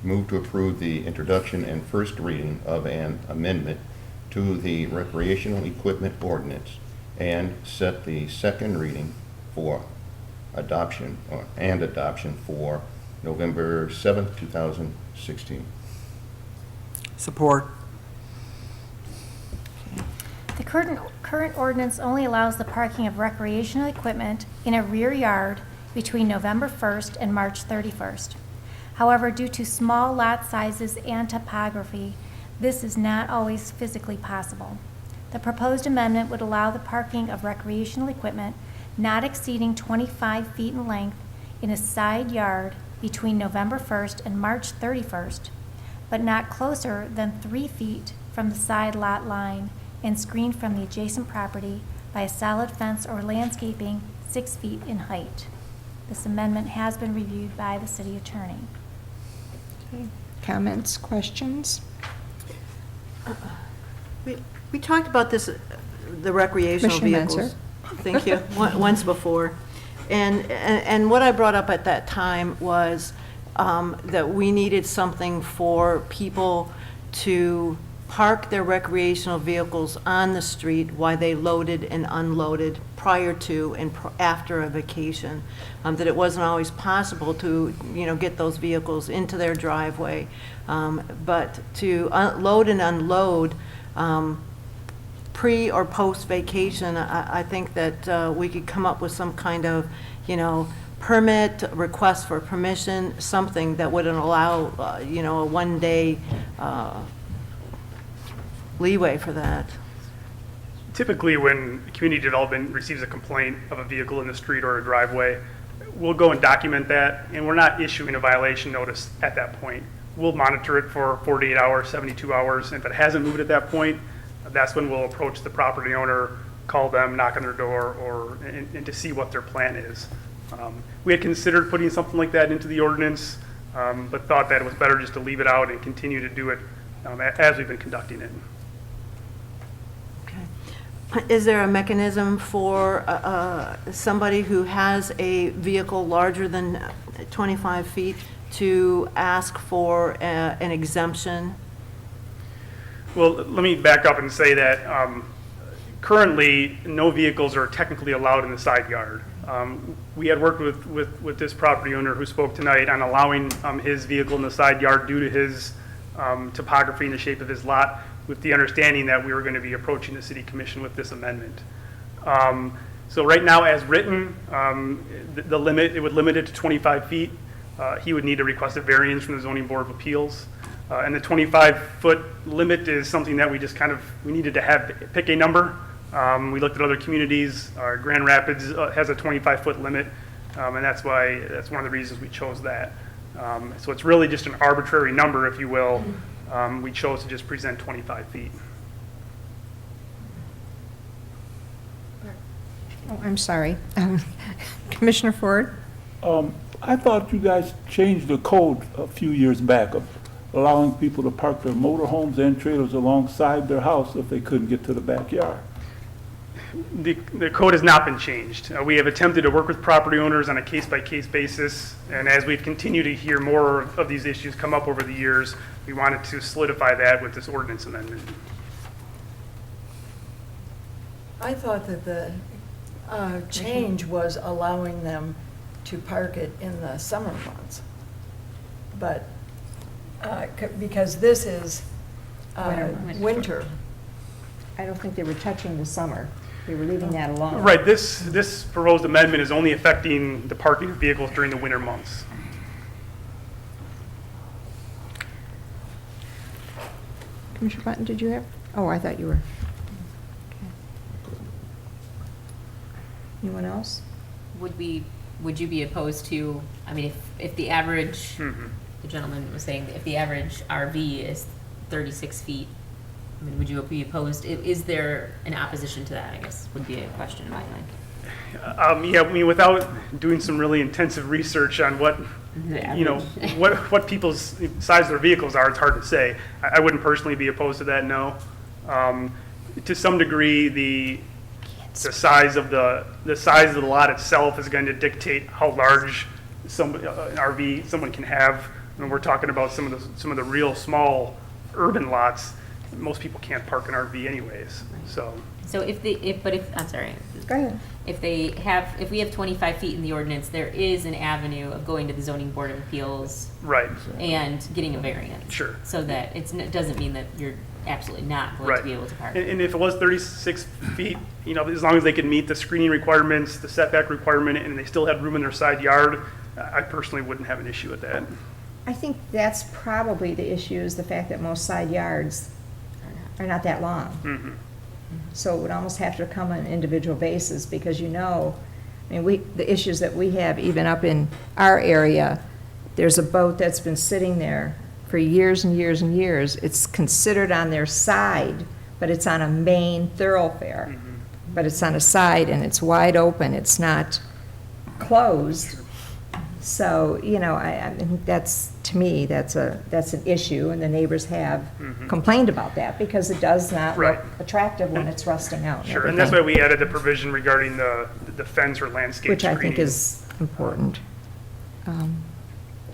Move to approve the introduction and first reading of an amendment to the recreational equipment ordinance and set the second reading for adoption for November 7th, 2016. Support. The current ordinance only allows the parking of recreational equipment in a rear yard between November 1st and March 31st. However, due to small lot sizes and topography, this is not always physically possible. The proposed amendment would allow the parking of recreational equipment not exceeding 25 feet in length in a side yard between November 1st and March 31st, but not closer than 3 feet from the side lot line and screened from the adjacent property by a solid fence or landscaping 6 feet in height. This amendment has been reviewed by the city attorney. Okay. Comments, questions? We talked about this, the recreational Commissioner vehicles. Menzer. Thank you. Once before. And what I brought up at that time was that we needed something for people to park their recreational vehicles on the street while they loaded and unloaded prior to and after a vacation. That it wasn't always possible to, get those vehicles into their driveway. But to load and unload pre or post vacation, I think that we could come up with some kind of, permit, request for permission, something that wouldn't allow, a one-day leeway for that. Typically, when community development receives a complaint of a vehicle in the street or a driveway, we'll go and document that, and we're not issuing a violation notice at that point. We'll monitor it for 48 hours, 72 hours, and if it hasn't moved at that point, that's when we'll approach the property owner, call them, knock on their door, and to see what their plan is. We had considered putting something like that into the ordinance, but thought that it was better just to leave it out and continue to do it as we've been conducting it. Is there a mechanism for somebody who has a vehicle larger than 25 feet to ask for an exemption? Well, let me back up and say that currently, no vehicles are technically allowed in the side yard. We had worked with this property owner who spoke tonight on allowing his vehicle in the side yard due to his topography and the shape of his lot, with the understanding that we were going to be approaching the city commission with this amendment. So right now, as written, the limit, it would limit it to 25 feet. He would need to request a variance from the zoning board of appeals. And the 25-foot limit is something that we just we needed to pick a number. We looked at other communities. Grand Rapids has a 25-foot limit, and that's one of the reasons we chose that. So it's really just an arbitrary number, if you will. We chose to just present 25 feet. Oh, I'm sorry. Commissioner Ford? I thought you guys changed the code a few years back of allowing people to park their motorhomes and trailers alongside their house if they couldn't get to the backyard. The code has not been changed. We have attempted to work with property owners on a case-by-case basis, and as we've continued to hear more of these issues come up over the years, we wanted to solidify that with this ordinance amendment. I thought that the change was allowing them to park it in the summer months. But, because this is winter. I don't think they were touching the summer. They were leaving that alone. Right, this proposed amendment is only affecting the parking of vehicles during the winter months. Commissioner Button, did you have? Oh, I thought you were. Okay. Anyone else? Would you be opposed to, I mean, if the average, the gentleman was saying, if the average RV is 36 feet, I mean, would you be opposed? Is there an opposition to that, I guess, would be a question in my mind. Yeah, I mean, without doing some really intensive research on what, what people's size of their vehicles are, it's hard to say. I wouldn't personally be opposed to that, no. To some degree, the size of the lot itself is going to dictate how large an RV someone can have. When we're talking about some of the real small urban lots, most people can't park an RV anyways. So I'm sorry. Go ahead. If we have 25 feet in the ordinance, there is an avenue of going to the zoning board of appeals. Right. And getting a variance. Sure. So that it doesn't mean that you're absolutely not going to be able to park. And if it was 36 feet, as long as they could meet the screening requirements, the setback requirement, and they still had room in their side yard, I personally wouldn't have an issue with that. I think that's probably the issue, is the fact that most side yards are not that long. Mm-hmm. So it would almost have to come on an individual basis, because the issues that we have even up in our area, there's a boat that's been sitting there for years and years and years. It's considered on their side, but it's on a main thoroughfare. Mm-hmm. But it's on a side and it's wide open, it's not closed. So, you know, I think that's, to me, that's an issue, and the neighbors have complained about that, because it does not look Right. attractive when it's rusting out and Sure, and that's why everything, we added the provision regarding the fence or landscape which I screening. think is important.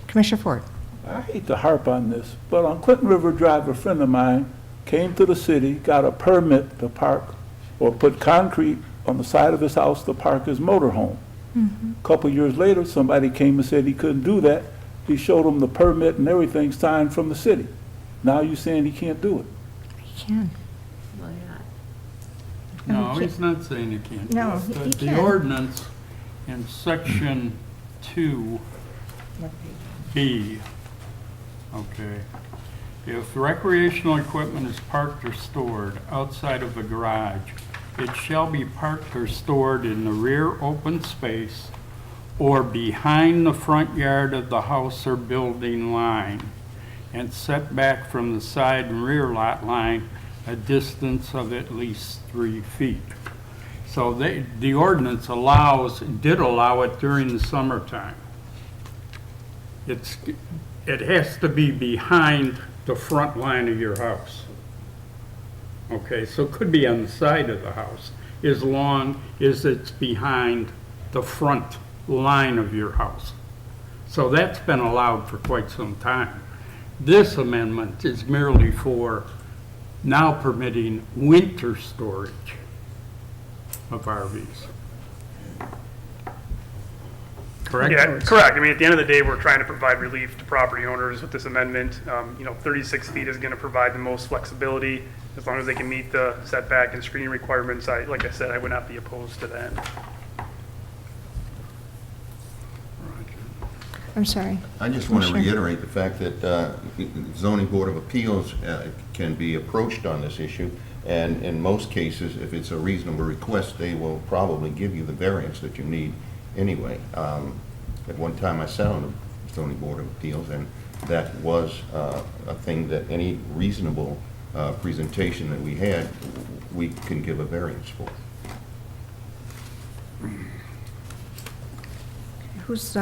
Commissioner Ford? I hate to harp on this, but on Clinton River Drive, a friend of mine came to the city, got a permit to park or put concrete on the side of his house to park his motorhome. A couple years later, somebody came and said he couldn't do that. He showed him the permit and everything signed from the city. Now you're saying he can't do it? He can. No, he's not saying he can't. No, do it. he The can. ordinance in section 2B, okay, if recreational equipment is parked or stored outside of a garage, it shall be parked or stored in the rear open space or behind the front yard of the house or building line, and set back from the side and rear lot line a distance of at least 3 feet. So the ordinance did allow it during the summertime. It has to be behind the front line of your house. Okay, so it could be on the side of the house, as long as it's behind the front line of your house. So that's been allowed for quite some time. This amendment is merely for now permitting winter storage of RVs. Correct? Yeah, correct. I mean, at the end of the day, we're trying to provide relief to property owners with this amendment. 36 feet is going to provide the most flexibility, as long as they can meet the setback and screening requirements. Like I said, I would not be opposed to that. I'm sorry. I just want to Commissioner? reiterate the fact that zoning board of appeals can be approached on this issue, and in most cases, if it's a reasonable request, they will probably give you the variance that you need anyway. At one time, I sat on the zoning board of appeals, and that was a thing that any reasonable presentation that we had, we can give a variance for. Who's,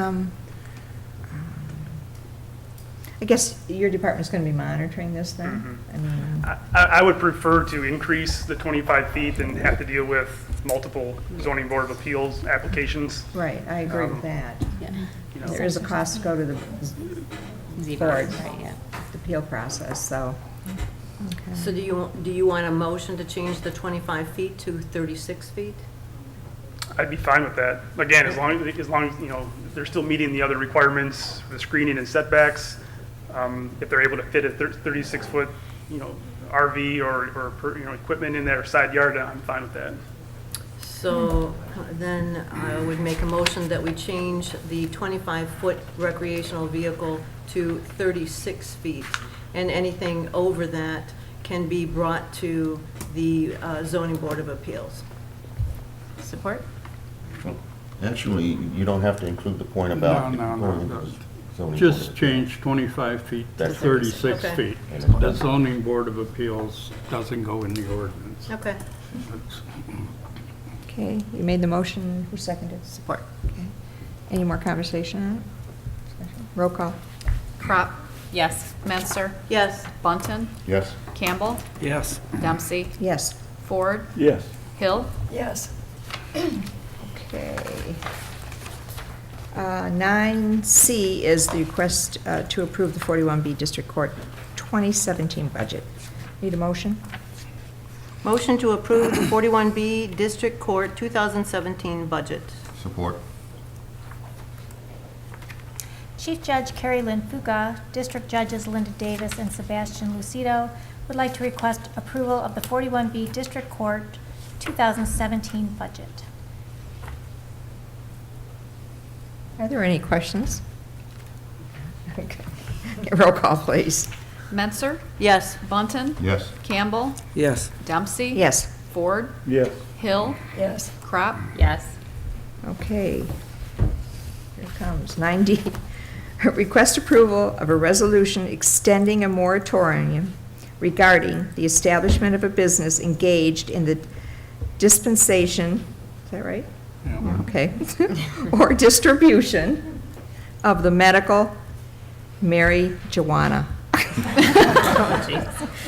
I guess your department's going to be monitoring this then? I mean, I would prefer to increase the 25 feet than have to deal with multiple zoning board of appeals applications. right, I agree with that. You know, There is a cost to go to the Z board, board, right, yeah. the appeal process, so. okay. So do you want a motion to change the 25 feet to 36 feet? I'd be fine with that. Again, as long as, they're still meeting the other requirements for the screening and setbacks. If they're able to fit a 36-foot, RV or equipment in their side yard, I'm fine with that. So then I would make a motion that we change the 25-foot recreational vehicle to 36 feet. And anything over that can be brought to the zoning board of appeals. Support? Actually, you don't have to include the point about No. going into the zoning board. Just change 25 feet to That's 36 okay. feet. And it's The done. zoning board of appeals doesn't go in the ordinance. Okay. That's- Okay, you made the motion, who seconded? Support. Okay. Any more conversation on it? Roll call. Crop, Yes. Menser, Yes. Bunton, Yes? Campbell, Yes. Dempsey, Yes. Ford, Yes. Hill. Yes. Okay. 9C is the request to approve the 41B District Court 2017 budget. Need a motion? Motion to approve the 41B District Court 2017 budget. Support? Chief Judge Carrie Lynn Fuga, District Judges Linda Davis and Sebastian Lucido would like to request approval of the 41B District Court 2017 budget. Are there any questions? Okay. Roll call, please. Menser, Yes. Bunton, Yes? Campbell, Yes. Dempsey. Yes. Ford, Yes. Hill, Yes. Crop, Yes. Okay. Here it comes. 9D. Request approval of a resolution extending a moratorium regarding the establishment of a business engaged in the dispensation, is that right? Yeah. Okay, or distribution of the medical, Mary Joanna.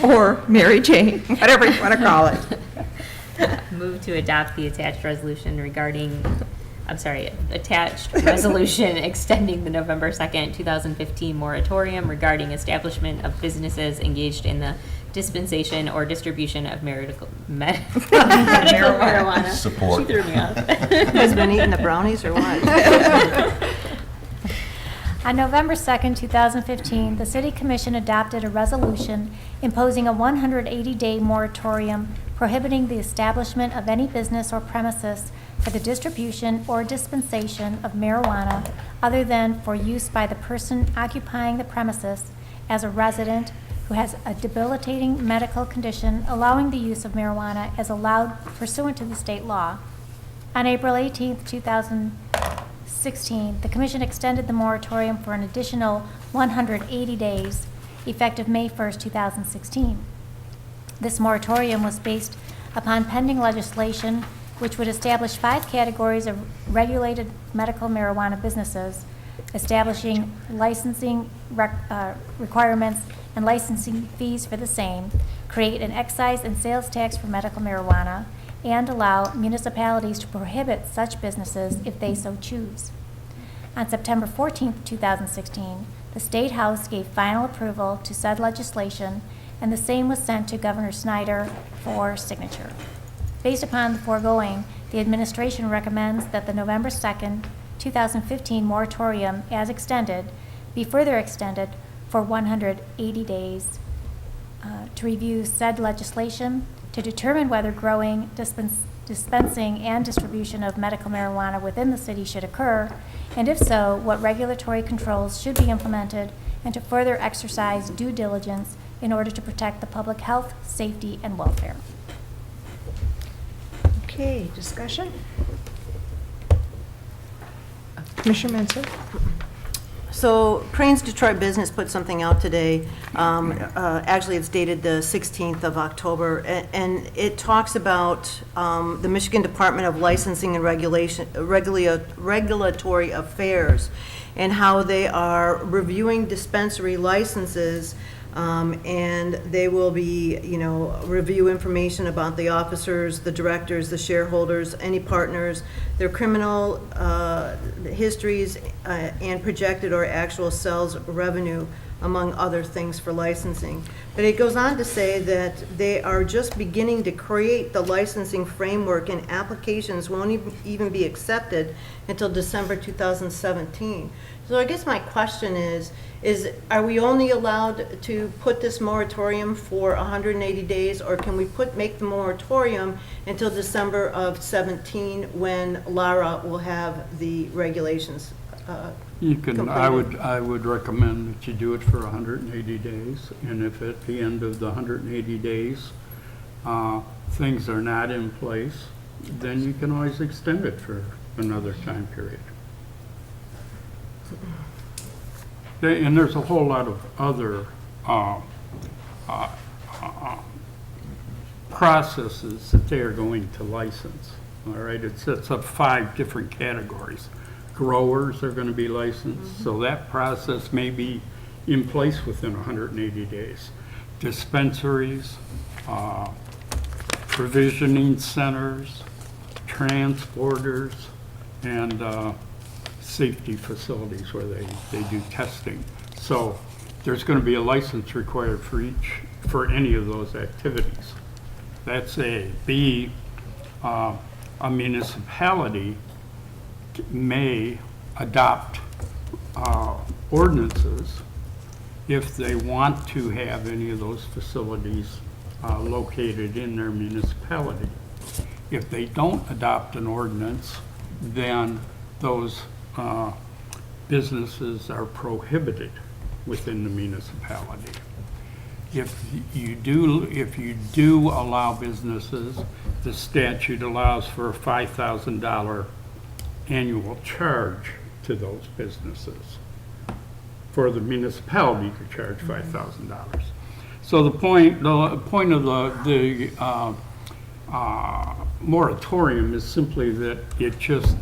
Or Mary Jane, whatever you want to call it. Move to adopt the attached resolution attached resolution extending the November 2nd, 2015 moratorium regarding establishment of businesses engaged in the dispensation or distribution of medical marijuana. Support. She threw me off. Has been eating the brownies or what? On November 2nd, 2015, the City Commission adopted a resolution imposing a 180-day moratorium prohibiting the establishment of any business or premises for the distribution or dispensation of marijuana other than for use by the person occupying the premises as a resident who has a debilitating medical condition allowing the use of marijuana as allowed pursuant to the state law. On April 18th, 2016, the Commission extended the moratorium for an additional 180 days, effective May 1st, 2016. This moratorium was based upon pending legislation which would establish 5 categories of regulated medical marijuana businesses, establishing licensing requirements and licensing fees for the same, create an excise and sales tax for medical marijuana, and allow municipalities to prohibit such businesses if they so choose. On September 14th, 2016, the State House gave final approval to said legislation, and the same was sent to Governor Snyder for signature. Based upon the foregoing, the administration recommends that the November 2nd, 2015 moratorium, as extended, be further extended for 180 days to review said legislation, to determine whether growing, dispensing, and distribution of medical marijuana within the city should occur, and if so, what regulatory controls should be implemented, and to further exercise due diligence in order to protect the public health, safety, and welfare. Okay, discussion? Commissioner Menzer? So Cranes Detroit Business put something out today. Actually, it's dated the 16th of October, and it talks about the Michigan Department of Licensing and Regulatory Affairs and how they are reviewing dispensary licenses, and they will be, review information about the officers, the directors, the shareholders, any partners, their criminal histories, and projected or actual sales revenue, among other things for licensing. But it goes on to say that they are just beginning to create the licensing framework, and applications won't even be accepted until December 2017. So I guess my question is are we only allowed to put this moratorium for 180 days, or can we make the moratorium until December of 17 when Lara will have the regulations? You can, completed? I would recommend that you do it for 180 days, and if at the end of the 180 days, things are not in place, then you can always extend it for another time period. And there's a whole lot of other processes that they are going to license. All right, it sets up 5 different categories. Growers are going to be licensed, so that process may be in place within 180 days. Dispensaries, provisioning centers, transporters, and safety facilities where they do testing. So there's going to be a license required for any of those activities. That's A. B, a municipality may adopt ordinances if they want to have any of those facilities located in their municipality. If they don't adopt an ordinance, then those businesses are prohibited within the municipality. If you do allow businesses, the statute allows for a $5,000 annual charge to those businesses, for the municipality to charge $5,000. So the point of the moratorium is simply that it just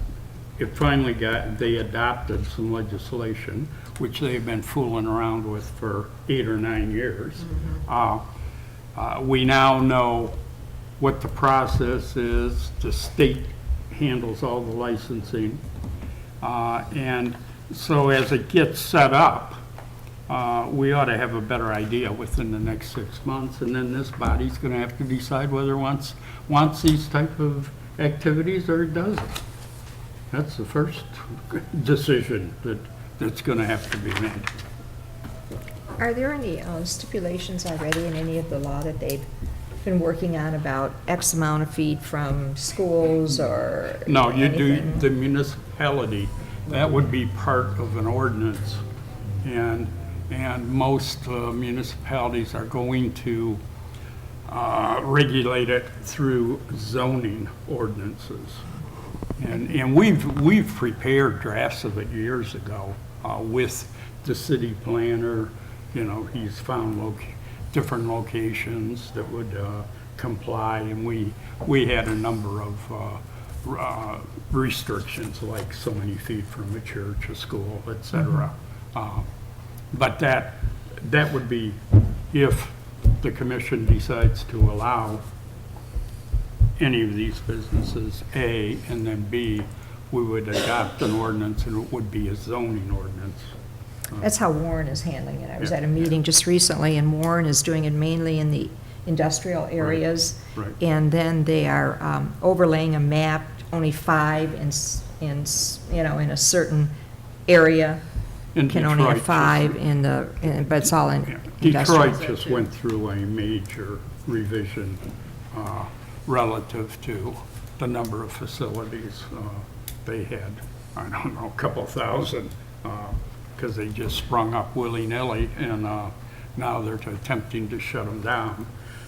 it finally they adopted some legislation, which they've been fooling around with for 8 or 9 years. We now know what the process is. The state handles all the licensing. And so as it gets set up, we ought to have a better idea within the next 6 months, and then this body's going to have to decide whether it wants these type of activities or it doesn't. That's the first decision that's going to have to be made. Are there any stipulations already in any of the law that they've been working on about X amount of feet from schools or No, you do, anything? the municipality, that would be part of an ordinance. And most municipalities are going to regulate it through zoning ordinances. And we've prepared drafts of it years ago with the city planner. You know, he's found different locations that would comply, and we had a number of restrictions, like so many feet from a church, a school, et cetera. But that would be if the commission decides to allow any of these businesses, A, and then B, we would adopt an ordinance, and it would be a zoning ordinance. That's how Warren is handling it. I was at a meeting just recently, and Warren is doing it mainly in the industrial areas. Right. And then they are overlaying a map, only 5 in a certain area. In Can only have Detroit, 5 but it's all in industrial. Detroit just went through a major revision relative to the number of facilities they had. I don't know, a couple thousand, because they just sprung up willy-nilly, and now they're attempting to shut them down.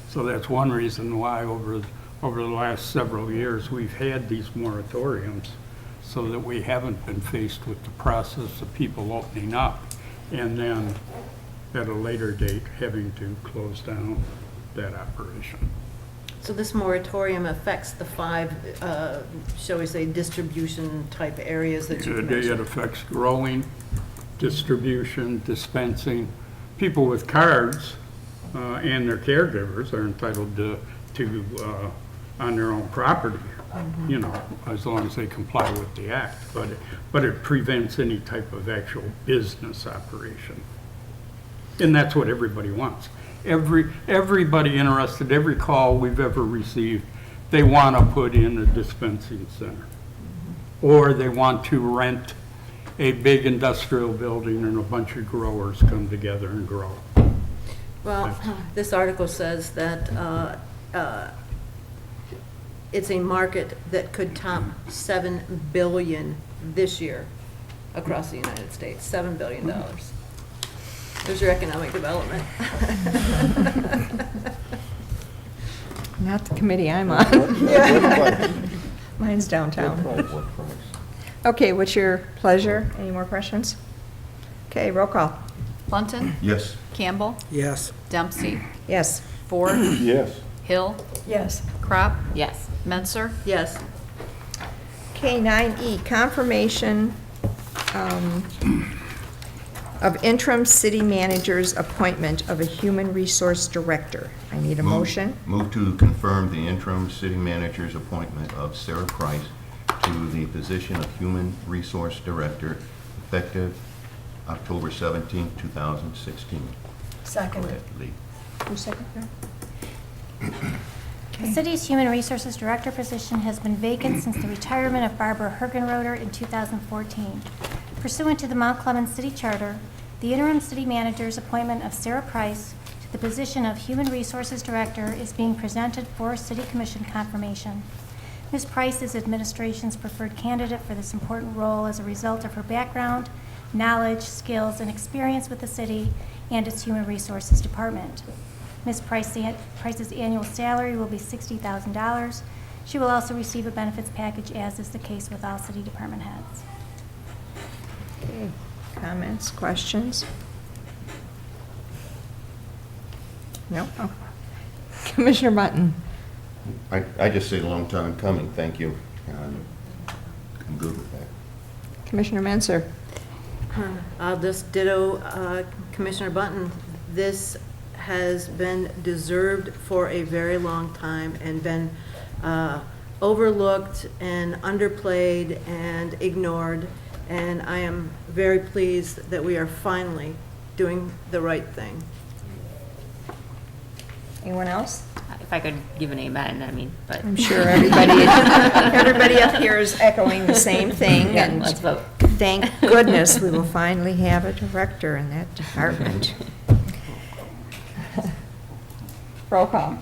So that's one reason why over the last several years we've had these moratoriums, so that we haven't been faced with the process of people opening up and then at a later date having to close down that operation. So this moratorium affects the 5, shall we say, distribution type areas that you It mentioned? affects growing, distribution, dispensing. People with cards and their caregivers are entitled to on their own property, you know, as long as they comply with the act. But it prevents any type of actual business operation. And that's what everybody wants. Everybody interested, every call we've ever received, they want to put in a dispensing center. Or they want to rent a big industrial building and a bunch of growers come together and grow. Well, this article says that it's a market that could top $7 billion this year across the United States, $7 billion. There's your economic development. Not the committee I'm on. Mine's downtown. Okay, what's your pleasure? Any more questions? Okay, roll call. Plunton? Yes. Campbell? Yes. Dempsey? Yes. Ford? Yes. Hill? Yes. Crop? Yes. Menser? Yes. Okay, 9E, confirmation of interim city manager's appointment of a human resource director. I need a motion. Move to confirm the interim city manager's appointment of Sarah Price to the position of human resource director effective October 17, 2016. Second. Go ahead, Lee. Who seconded that? The city's Human Resources Director position has been vacant since the retirement of Barbara Hergenroder in 2014. Pursuant to the Mount Clemens City Charter, the interim city manager's appointment of Sarah Price to the position of Human Resources Director is being presented for City Commission confirmation. Ms. Price is administration's preferred candidate for this important role as a result of her background, knowledge, skills, and experience with the city and its Human Resources Department. Ms. Price's annual salary will be $60,000. She will also receive a benefits package, as is the case with all city department heads. Okay, comments, questions? No? Oh. Commissioner Mutton? I just say a long time coming, thank you. I'm good with that. Commissioner Menzer. I'll just ditto Commissioner Bunton. This has been deserved for a very long time and been overlooked and underplayed and ignored. And I am very pleased that we are finally doing the right thing. Anyone else? If I could give an amen, I mean, but. I'm sure everybody up here is echoing the same thing. Yeah, and let's vote. Thank goodness we will finally have a director in that department. Roll call.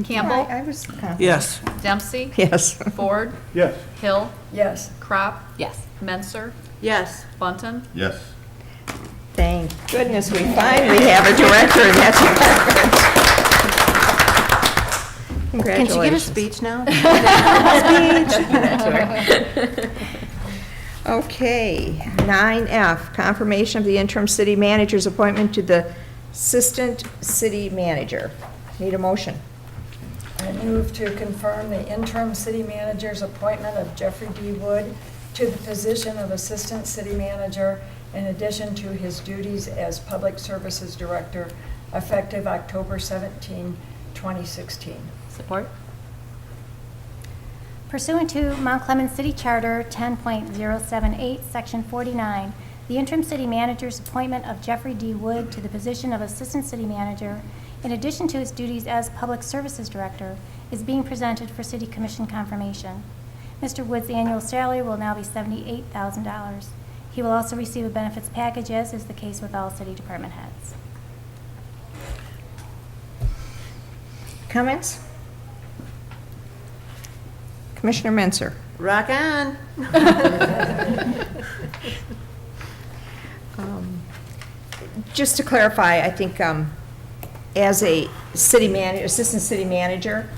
Campbell? I was confident. Yes. Dempsey? Yes. Ford? Yes. Hill? Yes. Crop? Yes. Menser? Yes. Bunton? Yes. Thank goodness we finally have a director in that department. Can she give a Congratulations. speech now? Okay, 9F, confirmation of the interim city manager's appointment to the assistant city manager. Need a motion? I move to confirm the interim city manager's appointment of Jeffrey D. Wood to the position of Assistant City Manager in addition to his duties as Public Services Director effective October 17, 2016. Support? Pursuant to Mount Clemens City Charter 10.078, Section 49, the interim city manager's appointment of Jeffrey D. Wood to the position of Assistant City Manager, in addition to his duties as Public Services Director, is being presented for City Commission confirmation. Mr. Wood's annual salary will now be $78,000. He will also receive a benefits package, as is the case with all city department heads. Comments? Commissioner Menzer. Rock on. Just to clarify, I think as a city manager, assistant city manager,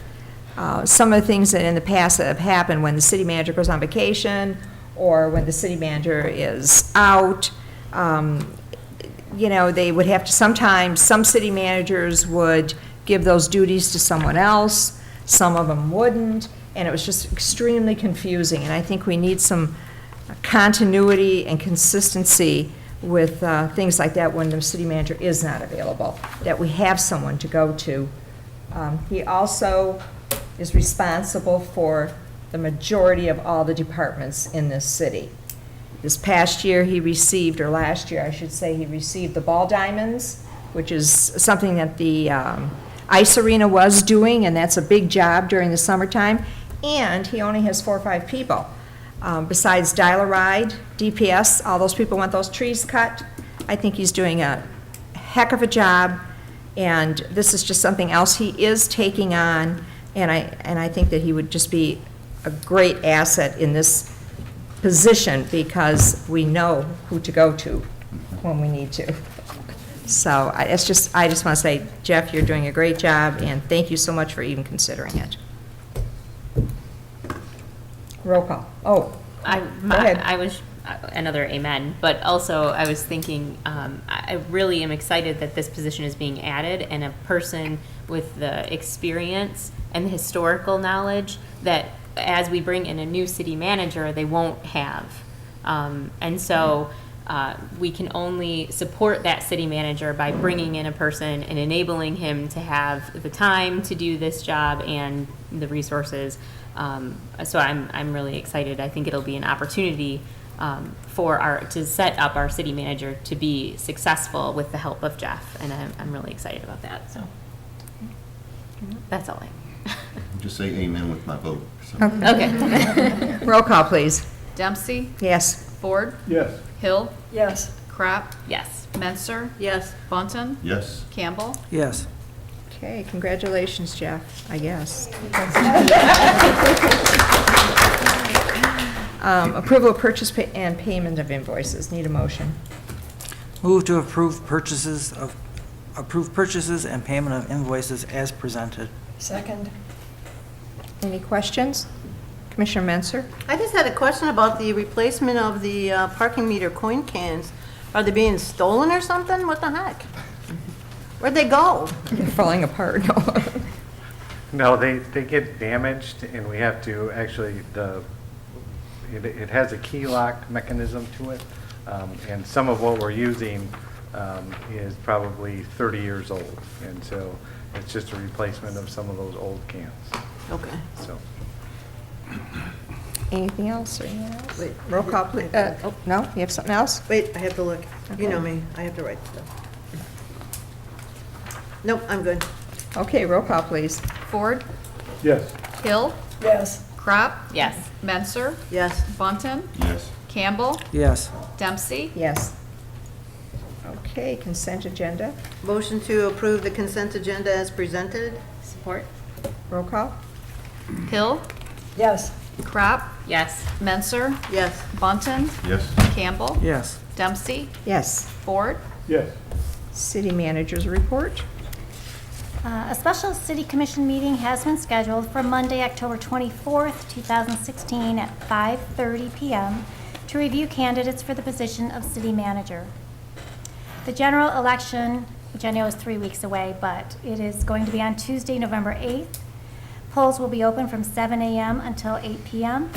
some of the things that in the past that have happened when the city manager goes on vacation or when the city manager is out, you know, they would have to sometimes, some city managers would give those duties to someone else, some of them wouldn't, and it was just extremely confusing. And I think we need some continuity and consistency with things like that when the city manager is not available, that we have someone to go to. He also is responsible for the majority of all the departments in this city. This past year he received, or last year I should say, he received the Ball Diamonds, which is something that the ice arena was doing, and that's a big job during the summertime. And he only has 4 or 5 people. Besides Dial-A-Ride, DPS, all those people want those trees cut. I think he's doing a heck of a job, and this is just something else he is taking on, and I think that he would just be a great asset in this position because we know who to go to when we need to. So I just want to say, Jeff, you're doing a great job, and thank you so much for even considering it. Roll call. Oh, go ahead. I was, another amen, but also I was thinking, I really am excited that this position is being added and a person with the experience and the historical knowledge that as we bring in a new city manager, they won't have. And so we can only support that city manager by bringing in a person and enabling him to have the time to do this job and the resources. So I'm really excited. I think it'll be an opportunity to set up our city manager to be successful with the help of Jeff, and I'm really excited about that. So that's all I. Just say amen with my vote. So. Okay. Roll call, please. Dempsey? Yes. Ford? Yes. Hill? Yes. Crop? Yes. Menser? Yes. Bunton? Yes. Campbell? Yes. Okay, congratulations, Jeff, I guess. Approval of purchase and payment of invoices. Need a motion. Move to approve purchases and payment of invoices as presented. Second. Any questions? Commissioner Menser? I just had a question about the replacement of the parking meter coin cans. Are they being stolen or something? What the heck? Where'd they go? They're falling apart. No, they get damaged, and we have to actually, it has a key lock mechanism to it, and some of what we're using is probably 30 years old, and so it's just a replacement of some of those old cans. Okay. So. Anything else or anything else? Wait, roll call, please. Oh, no, you have something else? Wait, I have to look. You know Okay. me, I have to write stuff. Nope, I'm good. Okay, roll call, please. Ford, Yes. Hill, Yes. Crop, Yes. Menser, Yes. Bunton, Yes. Campbell, Yes. Dempsey. Yes. Okay, consent agenda. Motion to approve the consent agenda as presented. Support? Roll call. Hill, Yes. Crop, Yes. Menser, Yes. Bunton, Yes. Campbell, Yes. Dempsey, Yes. Ford. Yes. City manager's report. A special city commission meeting has been scheduled for Monday, October 24th, 2016 at 5:30 PM to review candidates for the position of city manager. The general election, which I know is 3 weeks away, but it is going to be on Tuesday, November 8th. Polls will be open from 7 a.m. until 8 p.m.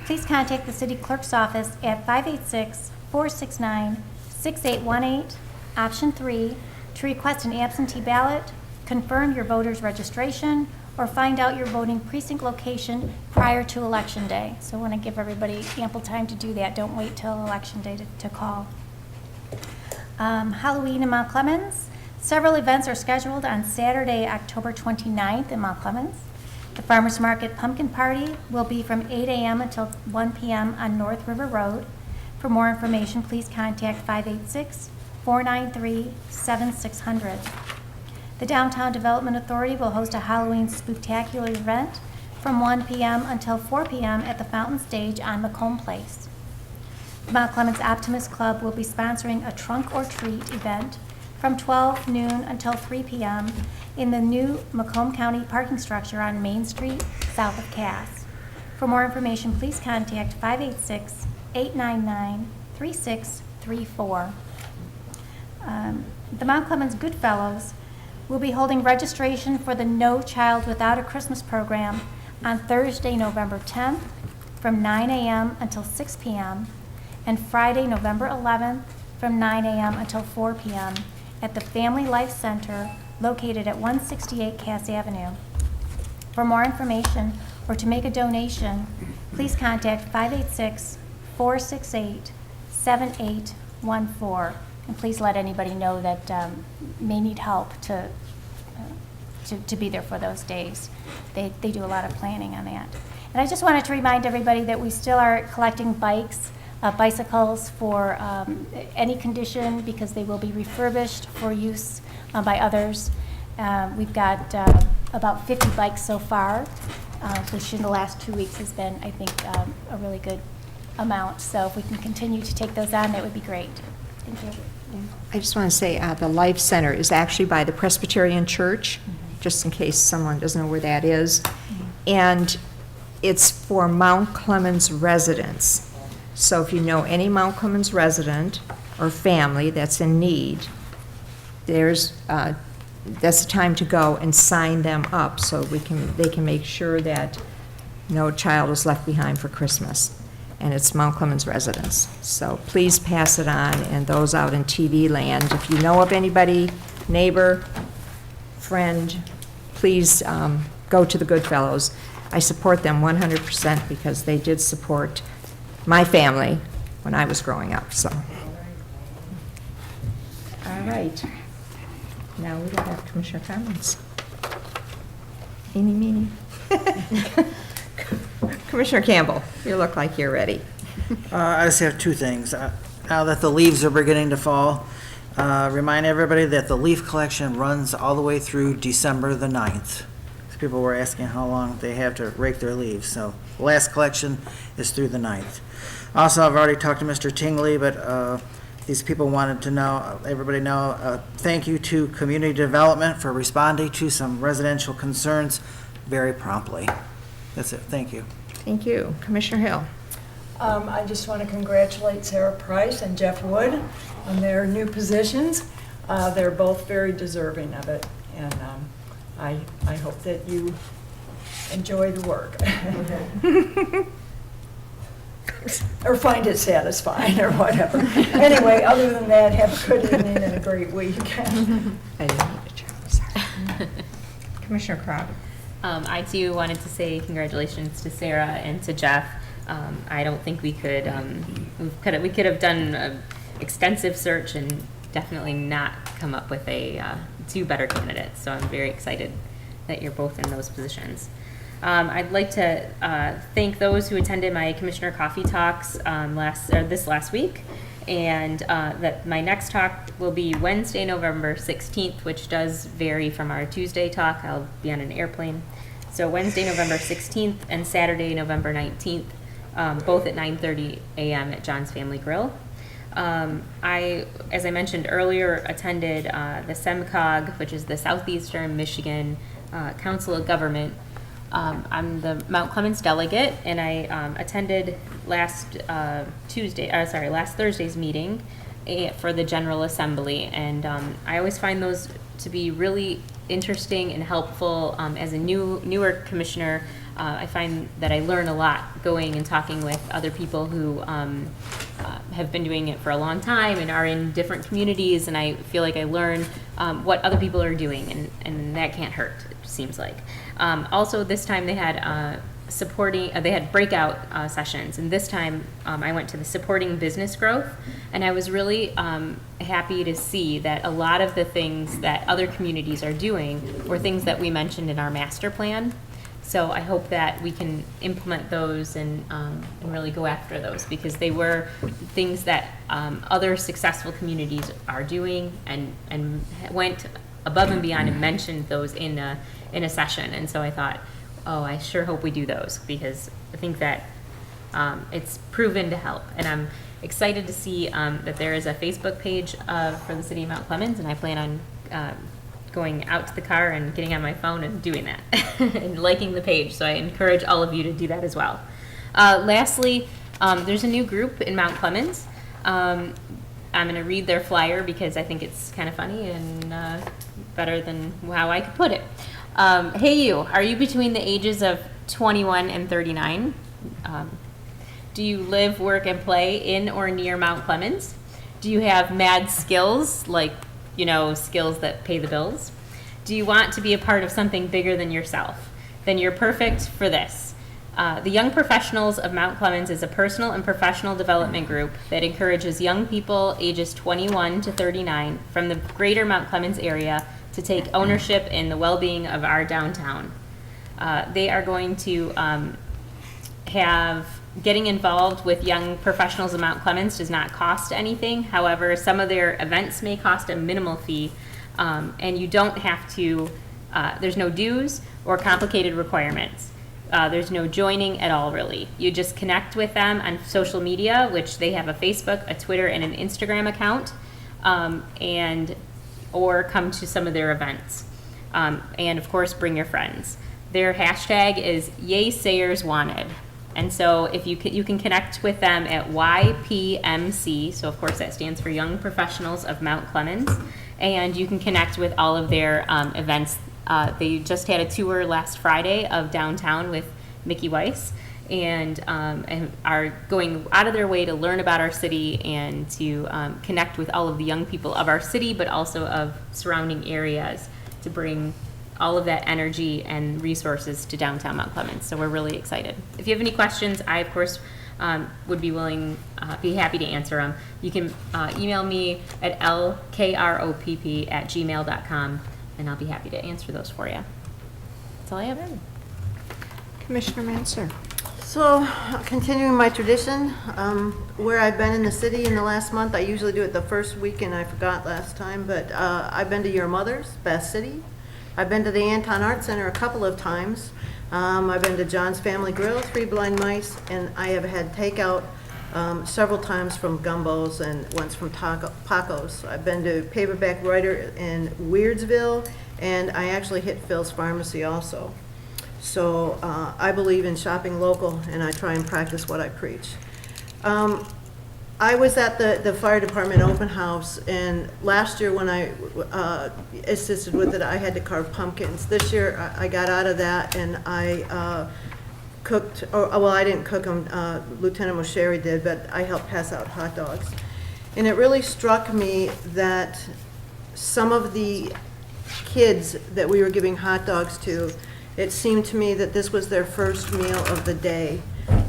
Please contact the city clerk's office at 586-469-6818, option 3, to request an absentee ballot, confirm your voter's registration, or find out your voting precinct location prior to Election Day. So I want to give everybody ample time to do that. Don't wait till Election Day to call. Halloween in Mount Clemens. Several events are scheduled on Saturday, October 29th in Mount Clemens. The Farmers Market Pumpkin Party will be from 8 a.m. until 1 p.m. on North River Road. For more information, please contact 586-493-7600. The Downtown Development Authority will host a Halloween spooktacular event from 1 p.m. until 4 p.m. at the Fountain Stage on Macomb Place. The Mount Clemens Optimist Club will be sponsoring a trunk or treat event from 12 noon until 3 p.m. in the new Macomb County parking structure on Main Street, south of Cass. For more information, please contact 586-899-3634. The Mount Clemens Goodfellows will be holding registration for the No Child Without a Christmas program on Thursday, November 10th from 9 a.m. until 6 p.m. and Friday, November 11th from 9 a.m. until 4 p.m. at the Family Life Center located at 168 Cass Avenue. For more information or to make a donation, please contact 586-468-7814. And please let anybody know that may need help to be there for those days. They do a lot of planning on that. And I just wanted to remind everybody that we still are collecting bicycles for any condition because they will be refurbished for use by others. We've got about 50 bikes so far, which in the last 2 weeks has been, I think, a really good amount. So if we can continue to take those on, that would be great. Thank you. I just want to say the Life Center is actually by the Presbyterian Church, just in case someone doesn't know where that is. And it's for Mount Clemens residents. So if you know any Mount Clemens resident or family that's in need, that's the time to go and sign them up so they can make sure that no child is left behind for Christmas. And it's Mount Clemens residents. So please pass it on, and those out in TV land, if you know of anybody, neighbor, friend, please go to the Goodfellows. I support them 100% because they did support my family when I was growing up, so. All right. Now we have Commissioner comments. Eeny, meeny. Commissioner Campbell, you look like you're ready. I just have two things. Now that the leaves are beginning to fall, remind everybody that the leaf collection runs all the way through December the 9th. People were asking how long they have to rake their leaves, so the last collection is through the 9th. Also, I've already talked to Mr. Tingley, but these people wanted to know, everybody know, thank you to Community Development for responding to some residential concerns very promptly. That's it. Thank you. Thank you. Commissioner Hill. I just want to congratulate Sarah Price and Jeff Wood on their new positions. They're both very deserving of it, and I hope that you enjoy the work. or find it satisfying or whatever. Anyway, other than that, have a good evening and a great week. I didn't mean to Charlie, sorry. Commissioner Crowder. I too wanted to say congratulations to Sarah and to Jeff. I don't think we could have done an extensive search and definitely not come up with two better candidates. So I'm very excited that you're both in those positions. I'd like to thank those who attended my Commissioner Coffee Talks this last week, and that my next talk will be Wednesday, November 16th, which does vary from our Tuesday talk. I'll be on an airplane. So Wednesday, November 16th, and Saturday, November 19th, both at 9:30 a.m. at John's Family Grill. As I mentioned earlier, attended the SEMCOG, which is the Southeastern Michigan Council of Government. I'm the Mount Clemens delegate, and I attended last Thursday's meeting for the General Assembly, and I always find those to be really interesting and helpful. As a newer commissioner, I find that I learn a lot going and talking with other people who have been doing it for a long time and are in different communities, and I feel like I learn what other people are doing, and that can't hurt, it seems like. Also, this time they had they had breakout sessions, and this time I went to the Supporting Business Growth, and I was really happy to see that a lot of the things that other communities are doing were things that we mentioned in our master plan. So I hope that we can implement those and really go after those, because they were things that other successful communities are doing, and went above and beyond and mentioned those in a session. And so I thought, oh, I sure hope we do those, because I think that it's proven to help. And I'm excited to see that there is a Facebook page for the City of Mount Clemens, and I plan on going out to the car and getting on my phone and doing that and liking the page. So I encourage all of you to do that as well. Lastly, there's a new group in Mount Clemens. I'm going to read their flyer because I think it's kind of funny and better than how I could put it. Hey you, are you between the ages of 21 and 39? Do you live, work, and play in or near Mount Clemens? Do you have mad skills, like, skills that pay the bills? Do you want to be a part of something bigger than yourself? Then you're perfect for this. The Young Professionals of Mount Clemens is a personal and professional development group that encourages young people ages 21 to 39 from the greater Mount Clemens area to take ownership in the well-being of our downtown. They are going to getting involved with Young Professionals of Mount Clemens does not cost anything. However, some of their events may cost a minimal fee, and you don't have to, there's no dues or complicated requirements. There's no joining at all, really. You just connect with them on social media, which they have a Facebook, a Twitter, and an Instagram account, or come to some of their events. And of course, bring your friends. Their hashtag is YaySayersWanted. And so if you can connect with them at YPMC, so of course that stands for Young Professionals of Mount Clemens, and you can connect with all of their events. They just had a tour last Friday of downtown with Mickey Weiss, and are going out of their way to learn about our city and to connect with all of the young people of our city, but also of surrounding areas, to bring all of that energy and resources to downtown Mount Clemens. So we're really excited. If you have any questions, I, of course, would be happy to answer them. You can email me at lkropp@gmail.com, and I'll be happy to answer those for you. That's all I have. Commissioner Mansur. So, continuing my tradition, where I've been in the city in the last month, I usually do it the first week, and I forgot last time, but I've been to Your Mother's, Bath City. I've been to the Anton Art Center a couple of times. I've been to John's Family Grill, 3 Blind Mice, and I have had takeout several times from Gumbo's and once from Paco's. I've been to Paperback Writer in Weirdsville, and I actually hit Phil's Pharmacy also. So I believe in shopping local, and I try and practice what I preach. I was at the fire department open house, and last year when I assisted with it, I had to carve pumpkins. This year I got out of that, and I cooked, or, well, I didn't cook them, Lieutenant Mosheri did, but I helped pass out hot dogs. And it really struck me that some of the kids that we were giving hot dogs to, it seemed to me that this was their first meal of the day.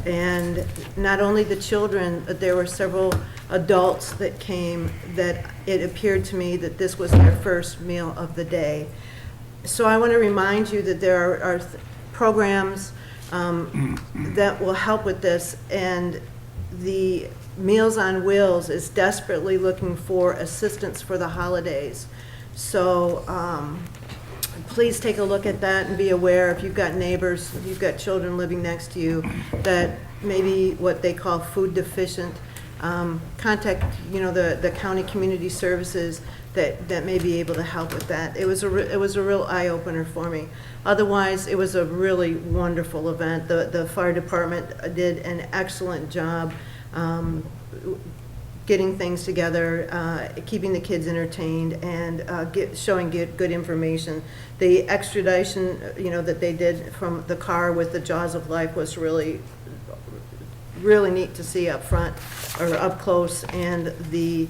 And not only the children, but there were several adults that came that it appeared to me that this was their first meal of the day. So I want to remind you that there are programs that will help with this, and the Meals on Wheels is desperately looking for assistance for the holidays. So please take a look at that and be aware, if you've got neighbors, if you've got children living next to you that maybe what they call food deficient, contact, the county community services that may be able to help with that. It was a real eye-opener for me. Otherwise, it was a really wonderful event. The fire department did an excellent job getting things together, keeping the kids entertained, and showing good information. The extradition, that they did from the car with the Jaws of Life was really neat to see up front, or up close, and the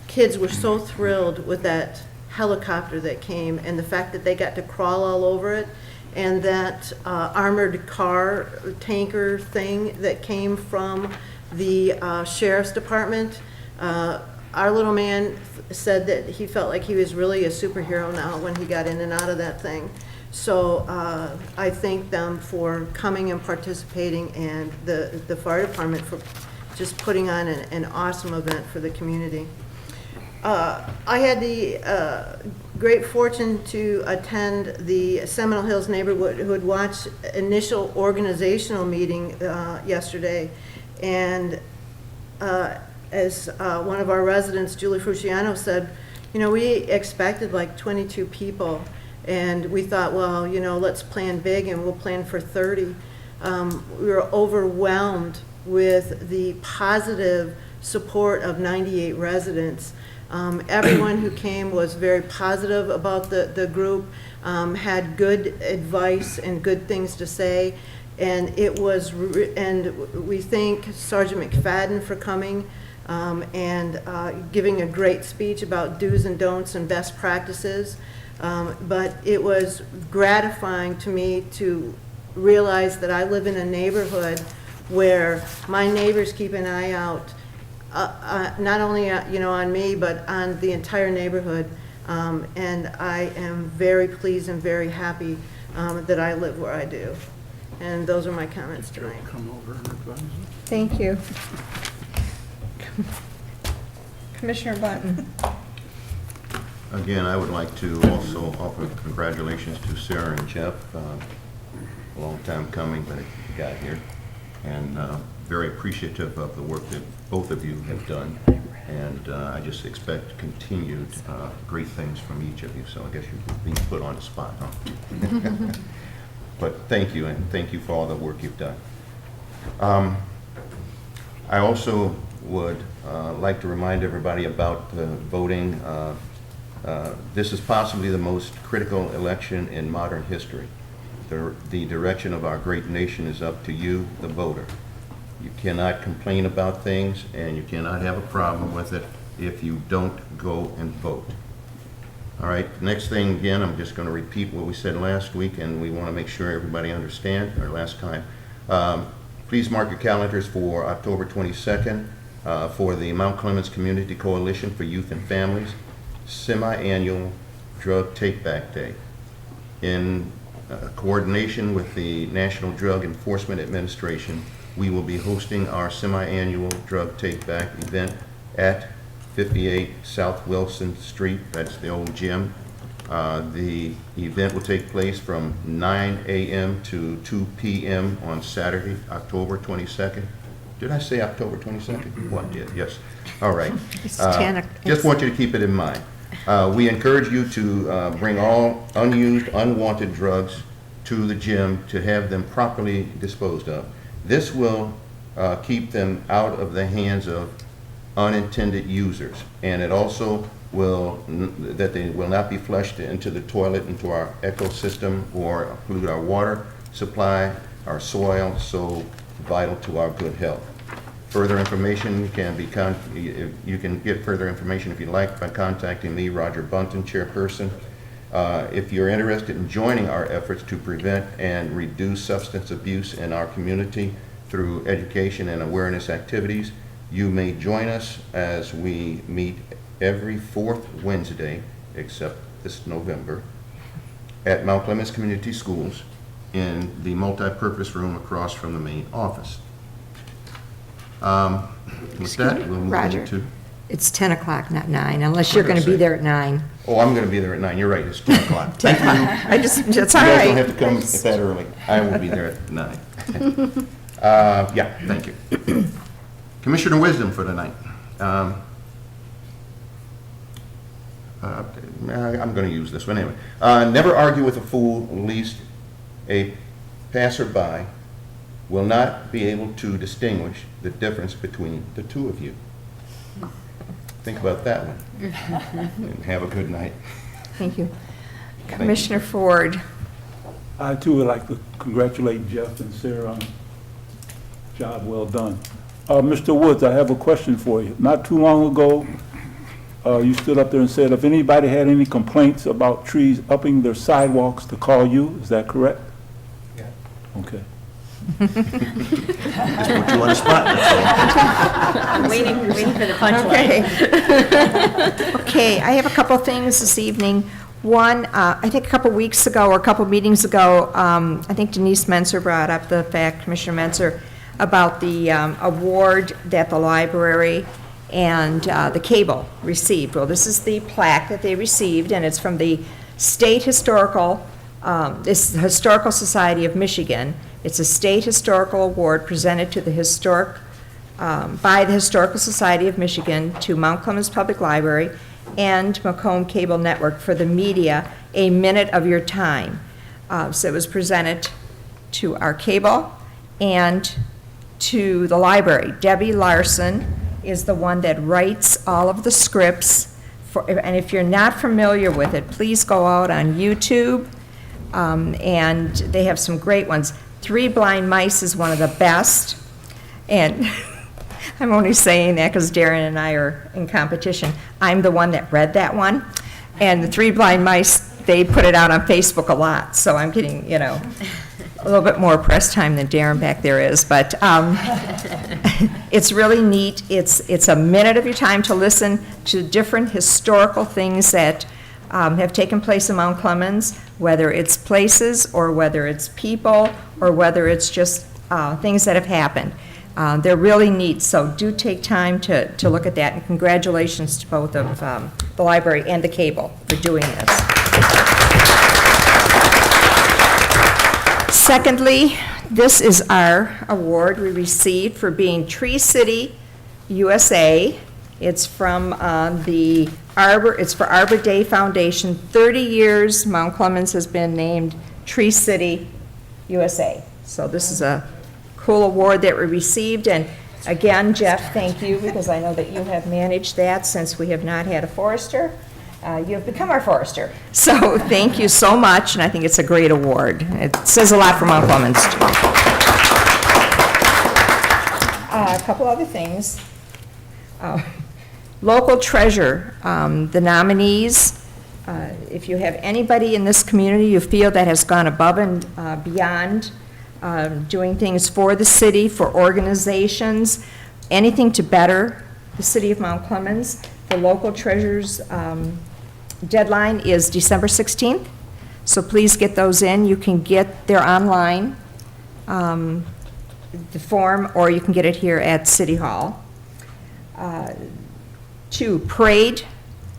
kids were so thrilled with that helicopter that came, and the fact that they got to crawl all over it, and that armored car tanker thing that came from the sheriff's department. Our little man said that he felt like he was really a superhero now when he got in and out of that thing. So I thank them for coming and participating, and the fire department for just putting on an awesome event for the community. I had the great fortune to attend the Seminole Hills Neighborhood Watch initial organizational meeting yesterday, and as one of our residents, Julie Frusciano, said, we expected like 22 people, and we thought, well, let's plan big and we'll plan for 30. We were overwhelmed with the positive support of 98 residents. Everyone who came was very positive about the group, had good advice and good things to say, and and we thank Sergeant McFadden for coming and giving a great speech about do's and don'ts and best practices. But it was gratifying to me to realize that I live in a neighborhood where my neighbors keep an eye out, not only on me, but on the entire neighborhood. And I am very pleased and very happy that I live where I do. And those are my comments tonight. Thank you. Commissioner Bunton. Again, I would like to also offer congratulations to Sarah and Jeff. A long time coming, but it got here. And very appreciative of the work that both of you have done. And I just expect continued great things from each of you. So I guess you're being put on the spot, huh? But thank you, and thank you for all the work you've done. I also would like to remind everybody about the voting. This is possibly the most critical election in modern history. The direction of our great nation is up to you, the voter. You cannot complain about things, and you cannot have a problem with it if you don't go and vote. All right, next thing, again, I'm just going to repeat what we said last week, and we want to make sure everybody understands, or last time. Please mark your calendars for October 22nd for the Mount Clemens Community Coalition for Youth and Families semi-annual Drug Take-Back Day. In coordination with the National Drug Enforcement Administration, we will be hosting our semi-annual Drug Take-Back event at 58 South Wilson Street. That's the old gym. The event will take place from 9 a.m. to 2 p.m. on Saturday, October 22nd. Did I say October 22nd? What did? Yes. All right. Just want you to keep it in mind. We encourage you to bring all unused, unwanted drugs to the gym to have them properly disposed of. This will keep them out of the hands of unintended users, and it also will that they will not be flushed into the toilet, into our ecosystem, or pollute our water supply, our soil, so vital to our good health. Further information can be, you can get further information if you like by contacting me, Roger Bunton, Chairperson. If you're interested in joining our efforts to prevent and reduce substance abuse in our community through education and awareness activities, you may join us as we meet every fourth Wednesday, except this November, at Mount Clemens Community Schools in the multi-purpose room across from the main office. With that, we'll move Roger. into... It's 10 o'clock, not 9, unless you're going to be there at 9. Oh, I'm going to be there at 9. You're right, it's 10 o'clock. Thank you. I just, that's all You guys right. don't have to come that early. I will be there at 9. Yeah, thank you. Commissioner Wisdom for tonight. I'm going to use this one anyway. Never argue with a fool, lest a passerby will not be able to distinguish the difference between the two of you. Think about that one. And have a good night. Thank you. Commissioner Ford. I too would like to congratulate Jeff and Sarah on a job well done. Mr. Woods, I have a question for you. Not too long ago, you stood up there and said if anybody had any complaints about trees upping their sidewalks to call you. Is that correct? Yeah. Okay. Just put you on the spot, that's all. Waiting for the punchline. Okay. Okay, I have a couple things this evening. One, I think a couple weeks ago or a couple meetings ago, I think Denise Menser brought up the fact, Commissioner Menser, about the award that the library and the cable received. Well, this is the plaque that they received, and it's from the State Historical, it's the Historical Society of Michigan. It's a state historical award presented to the by the Historical Society of Michigan to Mount Clemens Public Library and Macomb Cable Network for the media, A Minute of Your Time. So it was presented to our cable and to the library. Debbie Larson is the one that writes all of the scripts, and if you're not familiar with it, please go out on YouTube, and they have some great ones. Three Blind Mice is one of the best, and I'm only saying that because Darren and I are in competition. I'm the one that read that one, and the Three Blind Mice, they put it out on Facebook a lot, so I'm getting, you know, a little bit more press time than Darren back there is, but it's really neat. It's a minute of your time to listen to different historical things that have taken place in Mount Clemens, whether it's places or whether it's people or whether it's just things that have happened. They're really neat, so do take time to look at that, and congratulations to both of the library and the cable for doing this. Secondly, this is our award we received for being Tree City USA. It's from the it's for Arbor Day Foundation. 30 years Mount Clemens has been named Tree City USA. So this is a cool award that we received, and again, Jeff, thank you, because I know that you have managed that since we have not had a forester. You have become our forester. So thank you so much, and I think it's a great award. It says a lot for Mount Clemens. A couple other things. Local treasure, the nominees, if you have anybody in this community you feel that has gone above and beyond doing things for the city, for organizations, anything to better the city of Mount Clemens, the local treasures deadline is December 16th, so please get those in. You can get there online, the form, or you can get it here at City Hall. 2, parade.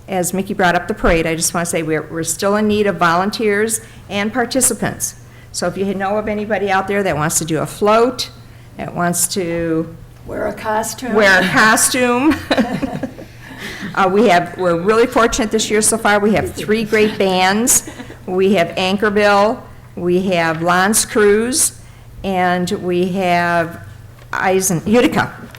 As Mickey brought up the parade, I just want to say we're still in need of volunteers and participants. So if you know of anybody out there that wants to do a float, that wants to Wear a costume. We're really fortunate this year so far. We have 3 great bands. We have Anchorville, we have Lance Cruz, and we have Utica.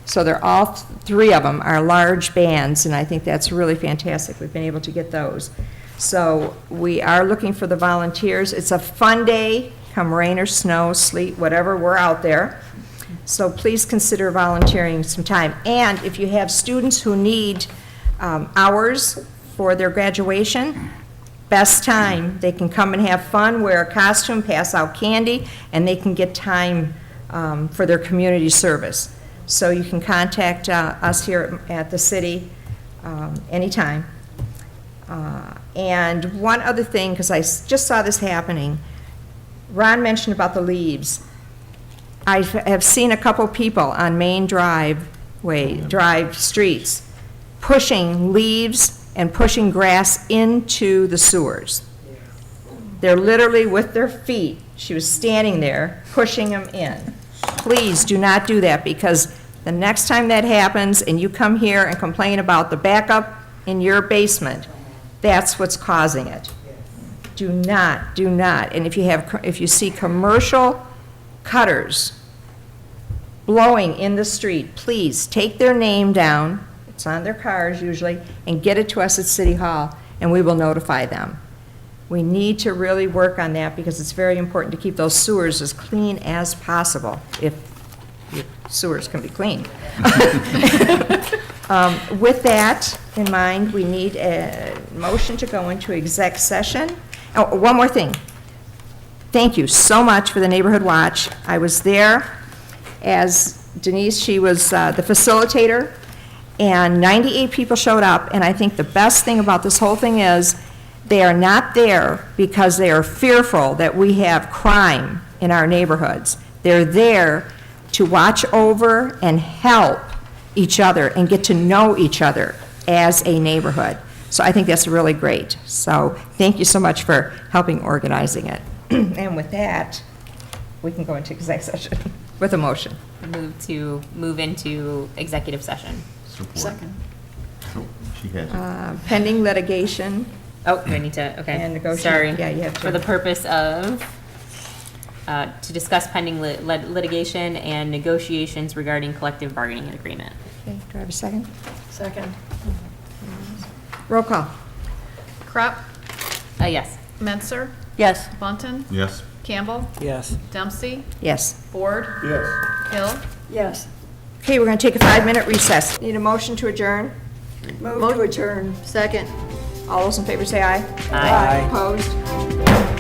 So they're all 3 of them are large bands, and I think that's really fantastic. We've been able to get those. So we are looking for the volunteers. It's a fun day. come rain or snow, sleet, whatever, we're out there. So please consider volunteering some time. And if you have students who need hours for their graduation, best time. They can come and have fun, wear a costume, pass out candy, and they can get time for their community service. So you can contact us here at the city anytime. And one other thing, because I just saw this happening, Ron mentioned about the leaves. I have seen a couple people on Main Drive streets, pushing leaves and pushing grass into the sewers. They're literally with their feet, she was standing there, pushing them in. Please do not do that, because the next time that happens and you come here and complain about the backup in your basement, that's what's causing it. Do not. And if you see commercial cutters blowing in the street, please take their name down, it's on their cars usually, and get it to us at City Hall, and we will notify them. We need to really work on that because it's very important to keep those sewers as clean as possible, if sewers can be clean. With that in mind, we need a motion to go into exec session. Oh, one more thing. Thank you so much for the Neighborhood Watch. I was there as Denise, she was the facilitator, and 98 people showed up, and I think the best thing about this whole thing is they are not there because they are fearful that we have crime in our neighborhoods. They're there to watch over and help each other and get to know each other as a neighborhood. So I think that's really great. So thank you so much for helping organizing it. And with that, we can go into exec session with a motion. Move into executive session. Support. Second. Oh, she has it. Pending litigation. Oh, do I need to, okay. And negotiate. Sorry. Yeah, you have to. For the purpose of, to discuss pending litigation and negotiations regarding collective bargaining agreement. Okay, do I have a second? Second. Roll call. Crop, Yes. Menser, Yes. Bunton, Yes. Campbell, Yes. Dempsey, Yes. Ford, Yes. Hill. Yes. Okay, we're going to take a 5-minute recess. Need a motion to adjourn? Move to adjourn. Second. All those in favor say aye. Aye. Opposed?